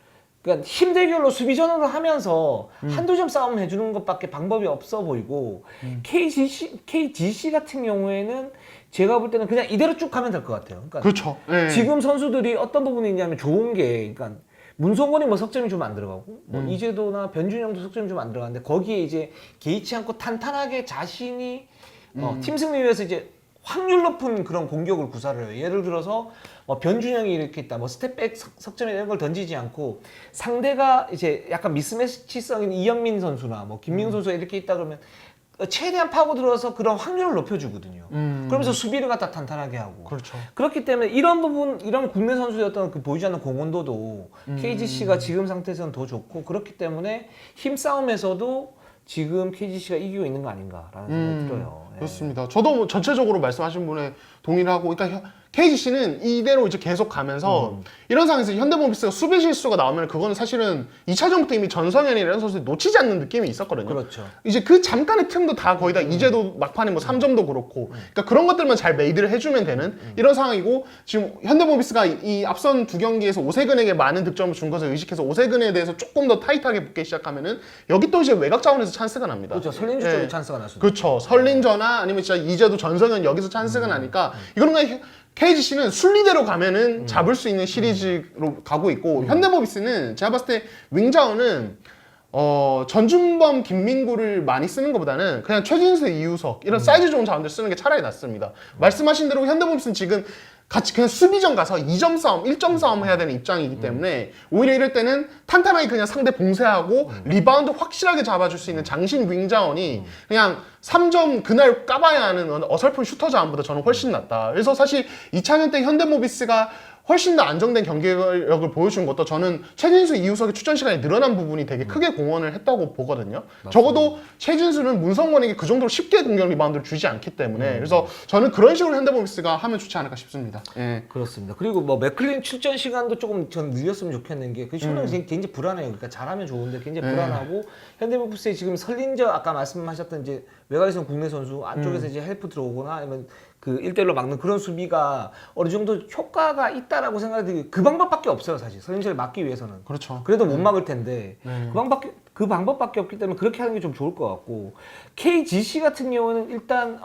그러니까 힘 대결로 수비 전환을 하면서 한두 점 싸움 해주는 것밖에 방법이 없어 보이고 KGC 같은 경우에는 제가 볼 때는 그냥 이대로 쭉 가면 될 것 같아요. 그러니까 그렇죠. 네. 지금 선수들이 어떤 부분이 있냐면 좋은 게, 그러니까 문성곤이 뭐 석점이 좀 안 들어가고, 뭐 이재도나 변준영도 석점이 좀 안 들어가는데 거기에 이제 개의치 않고 탄탄하게 자신이 팀 승리 위해서 이제 확률 높은 그런 공격을 구사를 해요. 예를 들어서 변준영이 이렇게 있다, 뭐 스텝백 석점 이런 걸 던지지 않고 상대가 이제 약간 미스매치성인 이영민 선수나 뭐 김민우 선수가 이렇게 있다 그러면 최대한 파고 들어서 그런 확률을 높여주거든요. 그러면서 수비를 갖다 탄탄하게 하고. 그렇죠. 그렇기 때문에 이런 부분, 이런 국내 선수의 어떤 그 보이지 않는 공헌도도 KGC가 지금 상태에서는 더 좋고 그렇기 때문에 힘싸움에서도 지금 KGC가 이기고 있는 거 아닌가라는 생각이 들어요. 예. 그렇습니다. 저도 뭐 전체적으로 말씀하신 분에 동의를 하고, 그러니까 KGC는 이대로 이제 계속 가면서 이런 상황에서 현대모비스가 수비 실수가 나오면 그거는 사실은 2차전부터 이미 전성현이라는 선수들이 놓치지 않는 느낌이 있었거든요. 그렇죠. 이제 그 잠깐의 틈도 다 거의 다 이제도 막판에 뭐 3점도 그렇고, 그러니까 그런 것들만 잘 메이드를 해주면 되는 이런 상황이고, 지금 현대모비스가 이 앞선 두 경기에서 오세근에게 많은 득점을 준 것을 의식해서 오세근에 대해서 조금 더 타이트하게 붙기 시작하면은 여기 또 이제 외곽 자원에서 찬스가 납니다. 그렇죠. 설린주 쪽에 찬스가 났습니다. 그렇죠. 설린저나 아니면 진짜 이제도 전성현 여기서 찬스가 나니까 이거는 그냥 KGC는 순리대로 가면은 잡을 수 있는 시리즈로 가고 있고, 현대모비스는 제가 봤을 때 윙자원은 전준범, 김민구를 많이 쓰는 것보다는 그냥 최진수, 이우석 이런 사이즈 좋은 자원들 쓰는 게 차라리 낫습니다. 말씀하신 대로 현대모비스는 지금 같이 그냥 수비전 가서 2점 싸움, 1점 싸움 해야 되는 입장이기 때문에 오히려 이럴 때는 탄탄하게 그냥 상대 봉쇄하고 리바운드 확실하게 잡아줄 수 있는 장신 윙자원이 그냥 3점 그날 까봐야 하는 어설픈 슈터 자원보다 저는 훨씬 낫다. 그래서 사실 2차전 때 현대모비스가 훨씬 더 안정된 경기력을 보여준 것도 저는 최진수, 이우석의 출전 시간이 늘어난 부분이 되게 크게 공헌을 했다고 보거든요. 맞습니다. 적어도 최진수는 문성권에게 그 정도로 쉽게 공격 리바운드를 주지 않기 때문에 그래서 저는 그런 식으로 현대모비스가 하면 좋지 않을까 싶습니다. 예. 그렇습니다. 그리고 뭐 맥클린 출전 시간도 조금 전 늘렸으면 좋겠는 게 그 시간은 굉장히 불안해요. 그러니까 잘하면 좋은데 굉장히 불안하고 현대모비스의 지금 설린저 아까 말씀하셨던 이제 외곽에서는 국내 선수 안쪽에서 이제 헬프 들어오거나 아니면 그 1대1로 막는 그런 수비가 어느 정도 효과가 있다라고 생각이 들고 그 방법밖에 없어요, 사실. 설린저를 막기 위해서는. 그렇죠. 그래도 못 막을 텐데 그 방법밖에 없기 때문에 그렇게 하는 게 좀 좋을 것 같고, KGC 같은 경우는 일단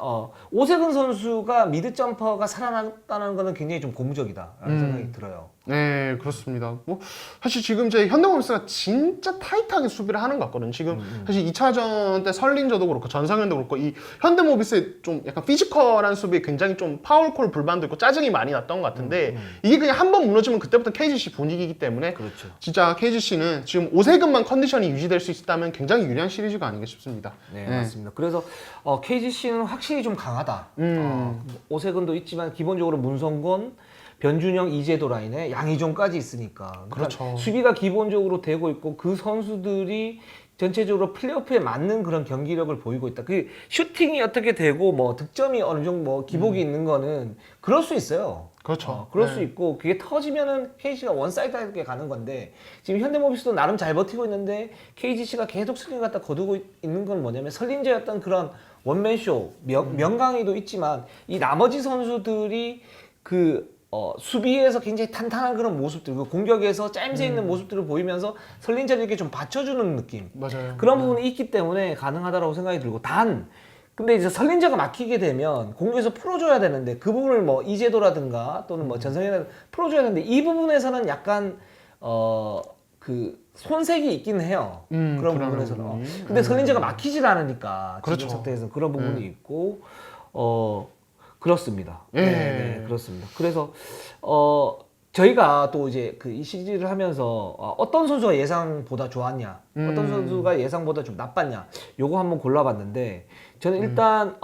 오세근 선수가 미드 점퍼가 살아났다는 거는 굉장히 좀 고무적이다라는 생각이 들어요. 네, 그렇습니다. 뭐 사실 지금 이제 현대모비스가 진짜 타이트하게 수비를 하는 것 같거든요. 지금 사실 2차전 때 설린저도 그렇고 전상현도 그렇고 이 현대모비스의 좀 약간 피지컬한 수비에 굉장히 좀 파울콜 불만도 있고 짜증이 많이 났던 것 같은데 이게 그냥 한 번 무너지면 그때부터 KGC 분위기이기 때문에 그렇죠. 진짜 KGC는 지금 오세근만 컨디션이 유지될 수 있다면 굉장히 유리한 시리즈가 아닌가 싶습니다. 네, 맞습니다. 그래서 KGC는 확실히 좀 강하다. 오세근도 있지만 기본적으로 문성곤, 변준영, 이재도 라인에 양희종까지 있으니까. 그러니까 그렇죠. 수비가 기본적으로 되고 있고 그 선수들이 전체적으로 플레이오프에 맞는 그런 경기력을 보이고 있다. 그 슈팅이 어떻게 되고 뭐 득점이 어느 정도 뭐 기복이 있는 거는 그럴 수 있어요. 그렇죠. 그럴 수 있고 그게 터지면은 KGC가 원사이드하게 가는 건데 지금 현대모비스도 나름 잘 버티고 있는데 KGC가 계속 승리 갖다 거두고 있는 건 뭐냐면 설린저였던 그런 원맨쇼 명강의도 있지만 이 나머지 선수들이 그 수비에서 굉장히 탄탄한 그런 모습들, 그 공격에서 짜임새 있는 모습들을 보이면서 설린저를 이렇게 좀 받쳐주는 느낌. 맞아요. 그런 부분이 있기 때문에 가능하다고 생각이 들고 근데 이제 설린저가 막히게 되면 공격에서 풀어줘야 되는데 그 부분을 뭐 이재도라든가 또는 뭐 전성현이라든가 풀어줘야 되는데 이 부분에서는 약간 그 손색이 있긴 해요. 그런 부분에서는. 근데 설린저가 막히질 않으니까 그렇죠. 지금 상태에서는 그런 부분이 있고 그렇습니다. 예. 네, 그렇습니다. 그래서 저희가 또 이제 그 이 시리즈를 하면서 어떤 선수가 예상보다 좋았냐, 어떤 선수가 예상보다 좀 나빴냐, 요거 한번 골라봤는데 저는 일단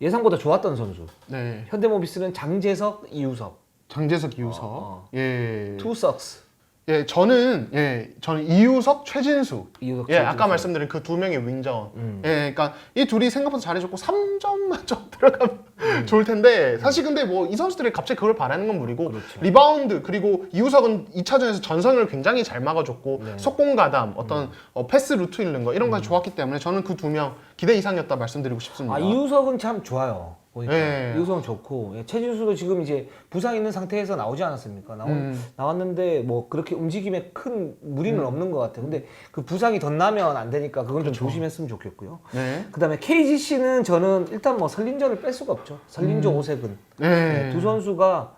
예상보다 좋았던 선수. 네. 현대모비스는 장재석, 이우석. 장재석, 이우석. 예. 투 석스. 예, 저는 이우석, 최진수. 이우석, 예, 최진수. 아까 말씀드린 그 두 명의 윙자원. 예, 그러니까 이 둘이 생각보다 잘해줬고 3점만 좀 들어가면 좋을 텐데 사실 근데 뭐 이 선수들이 갑자기 그걸 바라는 건 무리고 그렇죠. 리바운드 그리고 이우석은 2차전에서 전선을 굉장히 잘 막아줬고 네. 속공 가담, 어떤 패스 루트 읽는 거 이런 거 좋았기 때문에 저는 그 두 명 기대 이상이었다 말씀드리고 싶습니다. 이우석은 참 좋아요. 보니까 예. 이우석은 좋고 최진수도 지금 이제 부상 있는 상태에서 나오지 않았습니까? 나왔는데 뭐 그렇게 움직임에 큰 무리는 없는 것 같아요. 근데 그 부상이 덧나면 안 되니까 그건 좀 조심했으면 좋겠고요. 네. 그다음에 KGC는 저는 일단 뭐 설린저를 뺄 수가 없죠. 설린저, 오세근 네. 두 선수가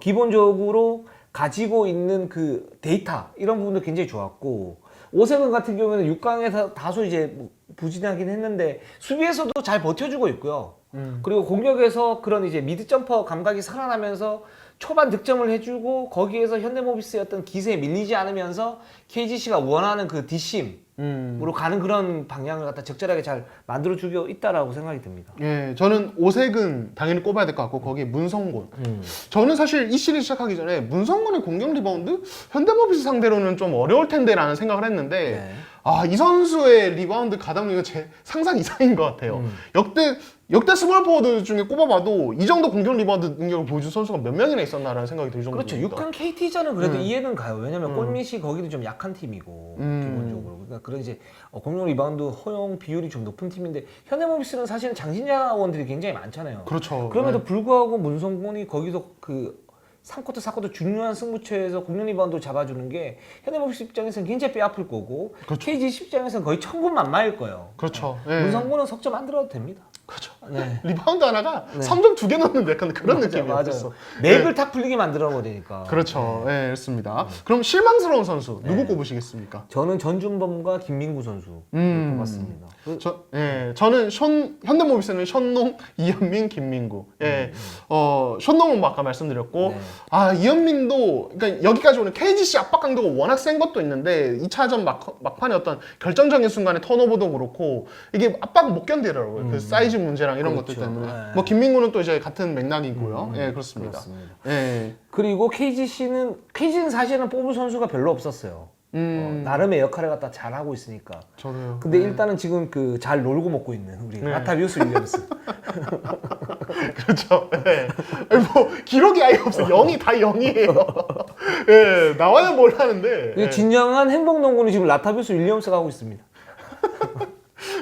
기본적으로 가지고 있는 그 데이터 이런 부분도 굉장히 좋았고 오세근 같은 경우에는 6강에서 다소 이제 뭐 부진하긴 했는데 수비에서도 잘 버텨주고 있고요. 그리고 공격에서 그런 이제 미드 점퍼 감각이 살아나면서 초반 득점을 해주고 거기에서 현대모비스의 어떤 기세에 밀리지 않으면서 KGC가 원하는 그 뒷심으로 가는 그런 방향을 갖다 적절하게 잘 만들어주고 있다라고 생각이 듭니다. 예, 저는 오색은 당연히 꼽아야 될 것 같고 거기에 문성곤. 저는 사실 이 시리즈 시작하기 전에 문성곤의 공격 리바운드 현대모비스 상대로는 좀 어려울 텐데라는 생각을 했는데 네. 이 선수의 리바운드 가담력은 제 상상 이상인 것 같아요. 역대 스몰 포워드 중에 꼽아봐도 이 정도 공격 리바운드 능력을 보여준 선수가 몇 명이나 있었나라는 생각이 들 정도입니다. 그렇죠. 6강 KT전은 그래도 이해는 가요. 왜냐면 골밑이 거기도 좀 약한 팀이고 기본적으로. 그러니까 그런 이제 공격 리바운드 허용 비율이 좀 높은 팀인데 현대모비스는 사실은 장신자원들이 굉장히 많잖아요. 그렇죠. 그럼에도 불구하고 문성곤이 거기서 그 3쿼터, 4쿼터 중요한 승부처에서 공격 리바운드 잡아주는 게 현대모비스 입장에서는 굉장히 뼈아플 거고 그렇죠. KG 입장에서는 거의 천군만마일 거예요. 그렇죠. 예. 문성곤은 석점 안 들어도 됩니다. 그렇죠. 네. 리바운드 하나가 3점 2개 넣는데 약간 그런 느낌이었어. 맞아요. 맥을 탁 풀리게 만들어 버리니까. 그렇죠. 예, 그렇습니다. 그럼 실망스러운 선수 누구 꼽으시겠습니까? 저는 전준범과 김민구 선수 뽑았습니다. 저는 현대모비스는 션농, 이현민, 김민구. 예, 션농은 뭐 아까 말씀드렸고, 네. 이현민도 그러니까 여기까지 오는 KGC 압박 강도가 워낙 센 것도 있는데 2차전 막판에 어떤 결정적인 순간에 턴오버도 그렇고 이게 압박 못 견디더라고요. 그 사이즈 문제랑 이런 그렇죠. 것들 때문에. 네. 뭐 김민구는 또 이제 같은 맥락이고요. 예, 그렇습니다. 예. 그리고 KGC는 사실은 뽑은 선수가 별로 없었어요. 나름의 역할을 갖다 잘 하고 있으니까. 저도요. 근데 일단은 지금 그 잘 놀고 먹고 있는 우리 라타비우스 윌리엄스. 그렇죠. 예. 아니, 뭐 기록이 아예 없어. 0이 다 0이에요. 예, 나와야 뭘 하는데. 예. 진정한 행복농구는 지금 라타비우스 윌리엄스가 하고 있습니다.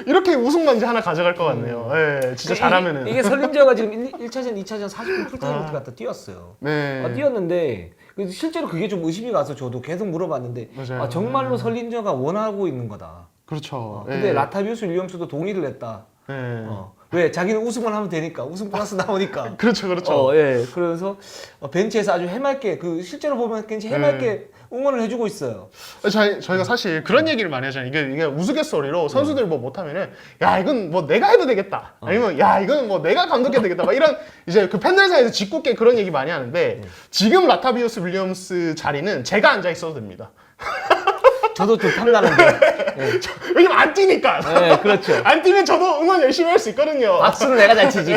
이렇게 우승 반지 하나 가져갈 것 같네요. 예, 진짜 잘하면은. 이게 설린저가 지금 1차전, 2차전 40분 풀타임을 갖다 뛰었어요. 네. 뛰었는데 실제로 그게 좀 의심이 가서 저도 계속 물어봤는데 맞아요. 정말로 설린저가 원하고 있는 거다. 그렇죠. 근데 예. 라타비우스 윌리엄스도 동의를 했다. 예. 왜? 자기는 우승만 하면 되니까. 우승 보너스 나오니까. 그렇죠, 그렇죠. 예. 그래서 벤치에서 아주 해맑게 실제로 보면 굉장히 해맑게 응원을 해주고 있어요. 저희가 사실 그런 얘기를 많이 하잖아요. 이게 우스갯소리로 선수들 뭐 못하면은 야 이건 뭐 내가 해도 되겠다. 아니면 야 이건 뭐 내가 감독해도 되겠다. 막 이런 이제 그 팬들 사이에서 짓궂게 그런 얘기 많이 하는데 지금 라타비우스 윌리엄스 자리는 제가 앉아 있어도 됩니다. 저도 좀 탐나는데. 왜냐면 안 뛰니까. 네, 그렇죠. 안 뛰면 저도 응원 열심히 할 수 있거든요. 박수는 내가 잘 치지.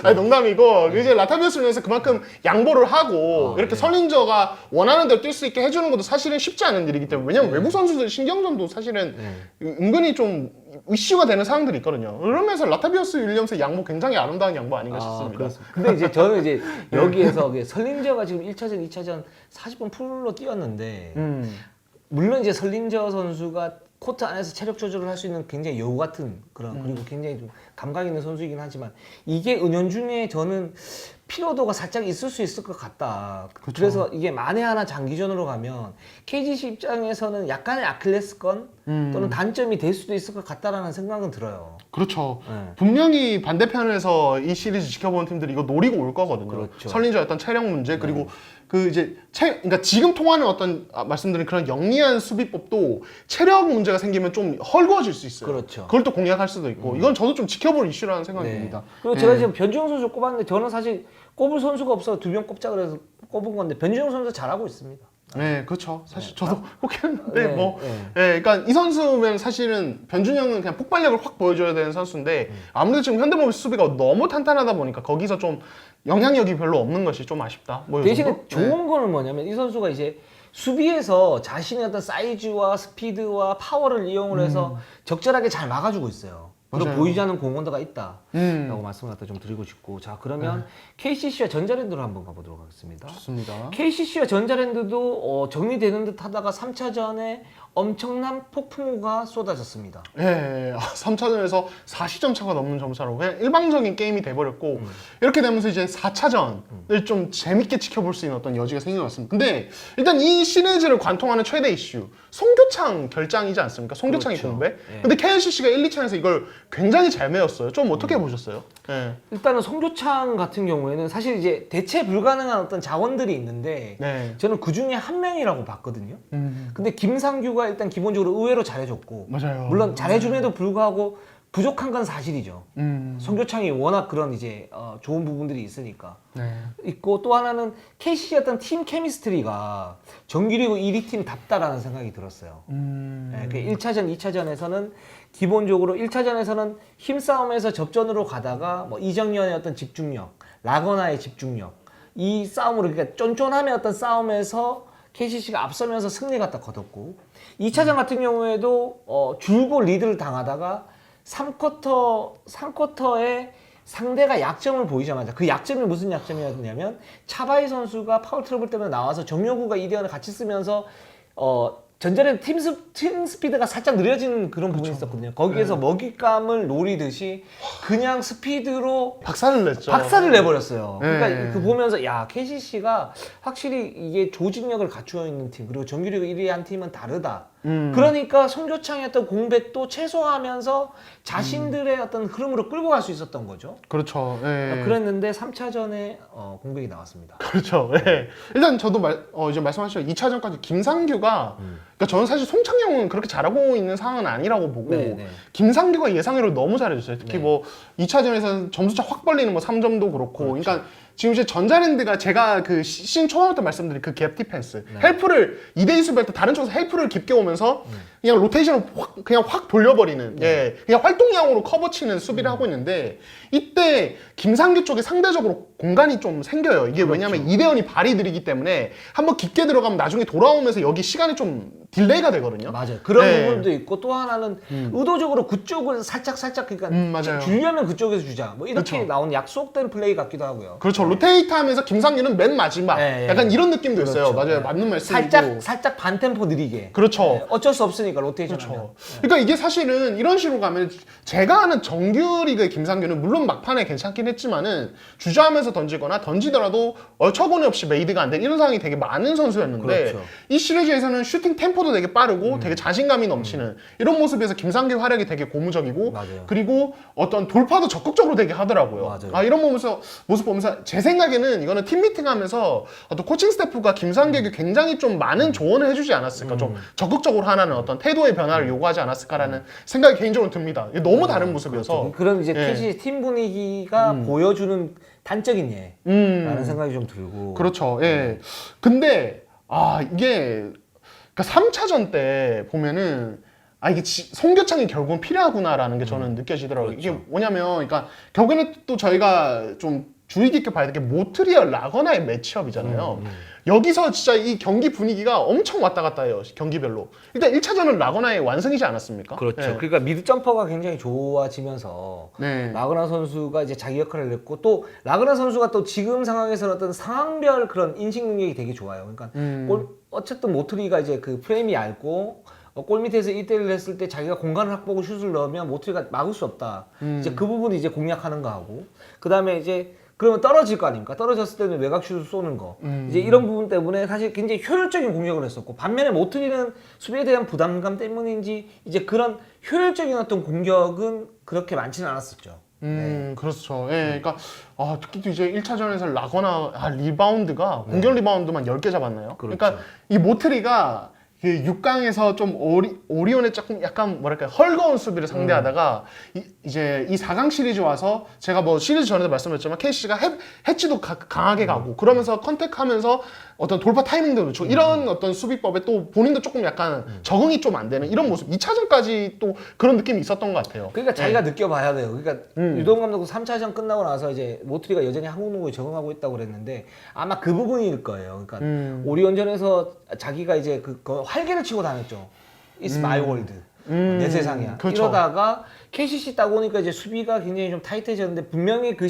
아니, 농담이고 이제 라타비우스 위해서 그만큼 양보를 하고 이렇게 설린저가 원하는 대로 뛸 수 있게 해주는 것도 사실은 쉽지 않은 일이기 때문에 왜냐면 외국 선수들 신경전도 사실은 은근히 좀 이슈가 되는 상황들이 있거든요. 그러면서 라타비우스 윌리엄스의 양보 굉장히 아름다운 양보 아닌가 싶습니다. 그렇습니다. 근데 이제 저는 이제 여기에서 설린저가 지금 1차전, 2차전 40분 풀로 뛰었는데 물론 이제 설린저 선수가 코트 안에서 체력 조절을 할 수 있는 굉장히 여우 같은 그런 그리고 굉장히 좀 감각 있는 선수이긴 하지만 이게 은연중에 저는 피로도가 살짝 있을 수 있을 것 같다. 그렇죠. 그래서 이게 만에 하나 장기전으로 가면 KGC 입장에서는 약간의 아킬레스건 또는 단점이 될 수도 있을 것 같다라는 생각은 들어요. 그렇죠. 네. 분명히 반대편에서 이 시리즈 지켜보는 팀들이 이거 노리고 올 거거든요. 그렇죠. 설린저의 어떤 체력 문제 그리고 그 이제 그러니까 지금 통하는 어떤 말씀드린 그런 영리한 수비법도 체력 문제가 생기면 좀 헐거워질 수 있어요. 그렇죠. 그걸 또 공략할 수도 있고 이건 저도 좀 지켜볼 이슈라는 생각이 네. 듭니다. 그리고 제가 지금 변주영 선수 꼽았는데 저는 사실 꼽을 선수가 없어 두 명 꼽자 그래서 꼽은 건데 변준영 선수 잘하고 있습니다. 네, 그렇죠. 사실 저도 뽑겠는데 네, 뭐, 네. 네, 그러니까 이 선수면 사실은 변준영은 그냥 폭발력을 확 보여줘야 되는 선수인데 아무래도 지금 현대모비스 수비가 너무 탄탄하다 보니까 거기서 좀 영향력이 별로 없는 것이 좀 아쉽다. 뭐이 대신에 정도? 좋은 거는 뭐냐면 이 선수가 이제 수비에서 자신의 어떤 사이즈와 스피드와 파워를 이용을 해서 적절하게 잘 막아주고 있어요. 그리고 맞아요. 보이지 않는 공헌도가 있다라고 말씀을 갖다 좀 드리고 싶고, 자 그러면 KCC와 전자랜드로 한번 가보도록 하겠습니다. 좋습니다. KCC와 전자랜드도 정리되는 듯 하다가 3차전에 엄청난 폭풍우가 쏟아졌습니다. 예, 3차전에서 40점 차가 넘는 점차로 그냥 일방적인 게임이 돼버렸고 이렇게 되면서 이제 4차전을 좀 재밌게 지켜볼 수 있는 어떤 여지가 생긴 것 같습니다. 근데 일단 이 시리즈를 관통하는 최대 이슈 송교창 결장이지 않습니까? 송교창이 그렇죠. 공백. 예. 근데 KCC가 1, 2차에서 이걸 굉장히 잘 메웠어요. 좀 어떻게 보셨어요? 예. 일단은 송교창 같은 경우에는 사실 이제 대체 불가능한 어떤 자원들이 있는데 네. 저는 그 중에 한 명이라고 봤거든요. 근데 김상규가 일단 기본적으로 의외로 잘해줬고, 맞아요. 물론 잘해줌에도 불구하고 부족한 건 사실이죠. 송교창이 워낙 그런 이제 좋은 부분들이 있으니까 네. 있고, 또 하나는 KCC 어떤 팀 케미스트리가 정규리그 1위 팀답다라는 생각이 들었어요. 네, 그 1차전, 2차전에서는 기본적으로 1차전에서는 힘싸움에서 접전으로 가다가 뭐 이정현의 어떤 집중력, 라거나의 집중력, 이 싸움으로 그러니까 쫀쫀함의 어떤 싸움에서 KCC가 앞서면서 승리 갖다 거뒀고, 2차전 같은 경우에도 줄고 리드를 당하다가 3쿼터에 상대가 약점을 보이자마자, 그 약점이 무슨 약점이었냐면 차바이 선수가 파울 트러블 때문에 나와서 정효구가 이대현을 같이 쓰면서 전자랜드 팀 스피드가 살짝 느려지는 그런 부분이 있었거든요. 거기에서 먹잇감을 노리듯이 그냥 스피드로 박살을 냈죠. 박살을 내버렸어요. 네. 그러니까 그 보면서 야, KCC가 확실히 이게 조직력을 갖추어 있는 팀, 그리고 정규리그 1위 한 팀은 다르다. 그러니까 송교창의 어떤 공백도 최소화하면서 자신들의 어떤 흐름으로 끌고 갈 수 있었던 거죠. 그렇죠. 예. 그랬는데 3차전에 공백이 나왔습니다. 그렇죠. 예. 일단 저도 이제 말씀하셨죠. 2차전까지 김상규가 그러니까 저는 사실 송창용은 그렇게 잘하고 있는 상황은 아니라고 보고 네, 네. 김상규가 예상외로 너무 잘해줬어요. 특히 네. 뭐 2차전에서 점수차 확 벌리는 뭐 3점도 그렇고 그러니까 지금 이제 전자랜드가 제가 그 시즌 초반부터 말씀드린 그 갭 디펜스 헬프를 2대2 수비할 때 다른 쪽에서 헬프를 깊게 오면서 그냥 로테이션을 그냥 확 돌려버리는 예, 그냥 활동량으로 커버치는 수비를 하고 있는데 이때 김상규 쪽에 상대적으로 공간이 좀 생겨요. 이게 왜냐면 이대현이 발이 느리기 때문에 한번 깊게 들어가면 나중에 돌아오면서 여기 시간이 좀 딜레이가 되거든요. 맞아요. 그런 네. 부분도 있고, 또 하나는 의도적으로 그쪽을 살짝 그러니까 맞아요. 주려면 그쪽에서 주자. 뭐 이렇게 그렇죠. 나온 약속된 플레이 같기도 하고요. 그렇죠. 로테이트 하면서 김상규는 맨 마지막 네, 약간 이런 느낌도 있어요. 그렇죠. 맞아요. 네. 맞는 말씀이고. 살짝 반템포 느리게. 그렇죠. 네, 어쩔 수 없으니까 로테이션 하면. 그렇죠. 그러니까 이게 사실은 이런 식으로 가면 제가 아는 정규리그의 김상규는 물론 막판에 괜찮긴 했지만은 주저하면서 던지거나 던지더라도 어처구니 없이 메이드가 안 되는 이런 상황이 되게 많은 선수였는데 그렇죠. 이 시리즈에서는 슈팅 템포도 되게 빠르고 되게 자신감이 넘치는 이런 모습에서 김상규 활약이 되게 고무적이고 맞아요. 그리고 어떤 돌파도 적극적으로 되게 하더라고요. 맞아요. 아 이런 모습 보면서 제 생각에는 이거는 팀 미팅하면서 어떤 코칭 스태프가 김상규에게 굉장히 좀 많은 조언을 해주지 않았을까, 좀 적극적으로 하라는 어떤 태도의 변화를 요구하지 않았을까라는 생각이 개인적으로 듭니다. 이게 너무 다른 모습이어서. 그런 이제 예. KCC 팀 분위기가 보여주는 단적인 예라는 생각이 좀 들고. 그렇죠. 예. 근데 이게 그러니까 3차전 때 보면은 이게 송교창이 결국은 필요하구나라는 게 저는 느껴지더라고요. 그렇죠. 이게 뭐냐면, 그러니까 결국에는 또 저희가 좀 주의 깊게 봐야 될 게 모트리얼 라거나의 매치업이잖아요. 여기서 진짜 이 경기 분위기가 엄청 왔다 갔다 해요. 경기별로. 일단 1차전은 라거나의 완승이지 않았습니까? 그렇죠. 예. 그러니까 미드 점퍼가 굉장히 좋아지면서 네. 라그나 선수가 이제 자기 역할을 냈고, 또 라그나 선수가 또 지금 상황에서는 어떤 상황별 그런 인식 능력이 되게 좋아요. 그러니까 어쨌든 모트리가 이제 그 프레임이 얇고 골 밑에서 1대1을 했을 때 자기가 공간을 확보하고 슛을 넣으면 모트리가 막을 수 없다. 이제 그 부분을 이제 공략하는 거 하고, 그 다음에 이제 그러면 떨어질 거 아닙니까? 떨어졌을 때는 외곽 슛을 쏘는 거. 이제 이런 부분 때문에 사실 굉장히 효율적인 공격을 했었고, 반면에 모트리는 수비에 대한 부담감 때문인지 이제 그런 효율적인 어떤 공격은 그렇게 많지는 않았었죠. 그렇죠. 예, 그러니까 특히 또 이제 1차전에서 라거나 리바운드가 공격 리바운드만 10개 잡았나요? 그렇죠. 그러니까 이 모트리가 그 6강에서 좀 오리온의 조금 약간 뭐랄까 헐거운 수비를 상대하다가 이제 이 4강 시리즈 와서 제가 뭐 시리즈 전에도 말씀드렸지만 KCC가 해치도 강하게 가고 그러면서 컨택하면서 어떤 돌파 타이밍도 놓치고 이런 어떤 수비법에 또 본인도 조금 약간 적응이 좀 안 되는 이런 모습 2차전까지 또 그런 느낌이 있었던 것 같아요. 그러니까 자기가 느껴봐야 돼요. 그러니까 유동 감독도 3차전 끝나고 나서 이제 모트리가 여전히 한국 농구에 적응하고 있다고 그랬는데 아마 그 부분일 거예요. 그러니까 오리온전에서 자기가 이제 그 활개를 치고 다녔죠. It's my world. 내 세상이야. 그렇죠. 이러다가 KCC 따고 오니까 이제 수비가 굉장히 좀 타이트해졌는데 분명히 그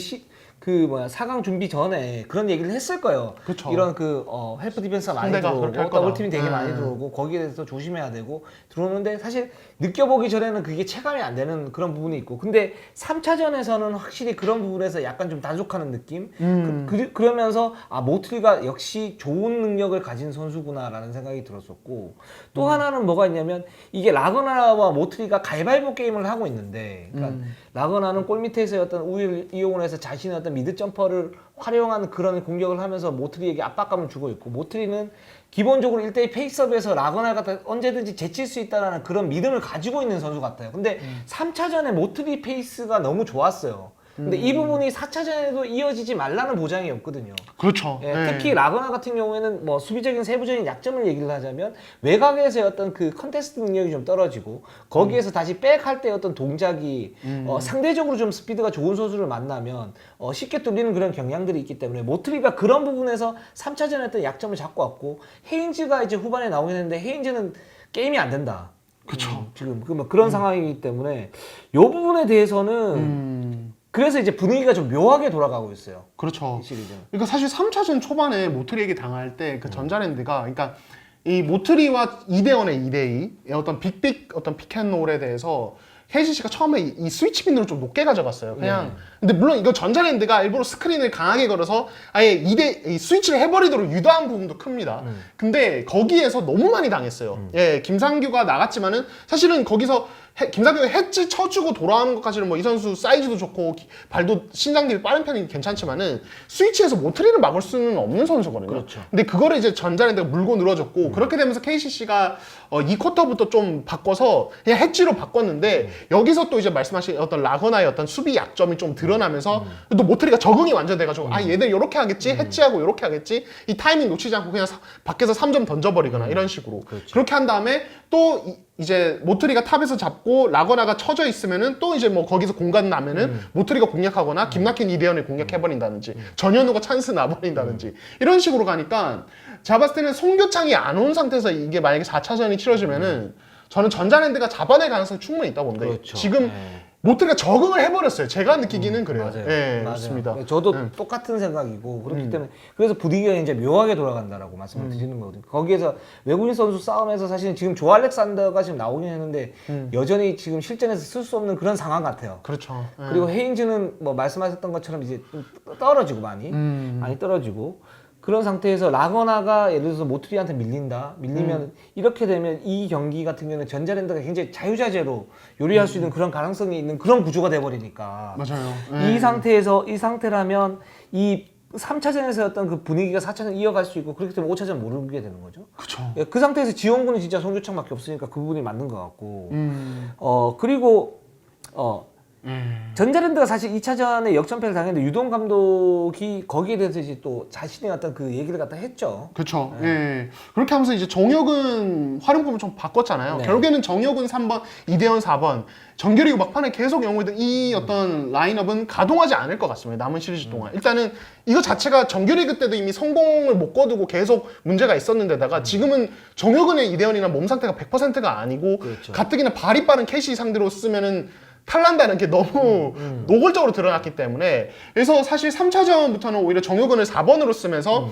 4강 준비 전에 그런 얘기를 했을 거예요. 그쵸. 이런 헬프 디펜스가 많이 상대가 그렇게 할 들어오고 거다. 더블팀이 되게 많이 들어오고 거기에 대해서 조심해야 되고 들어오는데 사실 느껴보기 전에는 그게 체감이 안 되는 그런 부분이 있고 근데 3차전에서는 확실히 그런 부분에서 약간 좀 단속하는 느낌? 그러면서 모트리가 역시 좋은 능력을 가진 선수구나라는 생각이 들었었고 또 하나는 뭐가 있냐면 이게 라거나와 모트리가 가위바위보 게임을 하고 있는데 그러니까 라거나는 골 밑에서 어떤 우위를 이용을 해서 자신의 어떤 미드 점퍼를 활용하는 그런 공격을 하면서 모트리에게 압박감을 주고 있고 모트리는 기본적으로 1대1 페이스업에서 라거나가 언제든지 제칠 수 있다는 그런 믿음을 가지고 있는 선수 같아요. 근데 3차전에 모트리 페이스가 너무 좋았어요. 근데 이 부분이 4차전에도 이어지지 말라는 보장이 없거든요. 그렇죠. 예, 네. 특히 라거나 같은 경우에는 뭐 수비적인 세부적인 약점을 얘기를 하자면 외곽에서의 어떤 그 컨테스트 능력이 좀 떨어지고 거기에서 다시 백할 때 어떤 동작이 상대적으로 좀 스피드가 좋은 선수를 만나면 쉽게 뚫리는 그런 경향들이 있기 때문에 모트리가 그런 부분에서 3차전에 어떤 약점을 잡고 왔고 헤인즈가 이제 후반에 나오긴 했는데 헤인즈는 게임이 안 된다. 그쵸. 지금 그런 상황이기 때문에 이 부분에 대해서는 그래서 이제 분위기가 좀 묘하게 돌아가고 있어요. 그렇죠. 이 시리즈는. 그러니까 사실 3차전 초반에 모트리에게 당할 때 그 전자랜드가 그러니까 이 모트리와 2대1의 2대2의 어떤 어떤 픽앤롤에 대해서 KCC가 처음에 이 스위치 빈도를 좀 높게 가져갔어요. 그냥 근데 물론 이거 전자랜드가 일부러 스크린을 강하게 걸어서 아예 이 스위치를 해버리도록 유도한 부분도 큽니다. 근데 거기에서 너무 많이 당했어요. 예, 김상규가 나갔지만은 사실은 거기서 김상규가 해치 쳐주고 돌아오는 것까지는 뭐 이 선수 사이즈도 좋고 발도 신장들이 빠른 편이 괜찮지만은 스위치에서 모트리를 막을 수는 없는 선수거든요. 그렇죠. 근데 그거를 이제 전자랜드가 물고 늘어졌고 그렇게 되면서 KCC가 2쿼터부터 좀 바꿔서 그냥 해치로 바꿨는데 여기서 또 이제 말씀하신 어떤 라거나의 어떤 수비 약점이 좀 드러나면서 또 모트리가 적응이 완전 돼가지고 얘들 이렇게 하겠지 해치하고 이렇게 하겠지 이 타이밍 놓치지 않고 그냥 밖에서 3점 던져버리거나 이런 식으로 그렇게 한 다음에 또 이제 모트리가 탑에서 잡고 라거나가 쳐져 있으면은 또 이제 뭐 거기서 공간 나면은 모트리가 공략하거나 김낙현 이대현이 공략해버린다든지 전현우가 찬스 나버린다든지 이런 식으로 가니까 제가 봤을 때는 송교창이 안 온 상태에서 이게 만약에 4차전이 치러지면은 저는 전자랜드가 잡아낼 가능성이 충분히 있다고 봅니다. 그렇죠. 지금 모트리가 적응을 해버렸어요. 제가 느끼기는 그래요. 맞아요. 네, 맞아요. 맞습니다. 저도 똑같은 생각이고 그렇기 때문에 그래서 분위기가 이제 묘하게 돌아간다라고 말씀을 드리는 거거든요. 거기에서 외국인 선수 싸움에서 사실은 지금 조 알렉산더가 지금 나오긴 했는데 여전히 지금 실전에서 쓸 수 없는 그런 상황 같아요. 그렇죠. 네. 그리고 헤인즈는 뭐 말씀하셨던 것처럼 이제 좀 떨어지고 많이 떨어지고 그런 상태에서 라거나가 예를 들어서 모트리한테 밀리면 이렇게 되면 이 경기 같은 경우는 전자랜드가 굉장히 자유자재로 요리할 수 있는 그런 가능성이 있는 그런 구조가 돼버리니까 맞아요. 이 상태라면 이 3차전에서 어떤 그 분위기가 4차전 이어갈 수 있고 그렇기 때문에 5차전 모르게 되는 거죠. 그렇죠. 그 상태에서 지원군은 진짜 송교창밖에 없으니까 그 부분이 맞는 것 같고 그리고 전자랜드가 사실 2차전에 역전패를 당했는데 유동 감독이 거기에 대해서 이제 또 자신의 어떤 그 얘기를 갖다 했죠. 그렇죠. 예. 그렇게 하면서 이제 정혁은 활용법을 좀 바꿨잖아요. 네. 결국에는 정혁은 3번, 이대현 4번. 정규리그 막판에 계속 영웅이든 이 어떤 라인업은 가동하지 않을 것 같습니다. 남은 시리즈 동안. 일단은 이거 자체가 정규리그 때도 이미 성공을 못 거두고 계속 문제가 있었는데다가 지금은 정혁은의 이대현이나 몸 상태가 100%가 아니고 그렇죠. 가뜩이나 발이 빠른 캐시 상대로 쓰면은 탈난다는 게 너무 노골적으로 드러났기 때문에 그래서 사실 3차전부터는 오히려 정혁은을 4번으로 쓰면서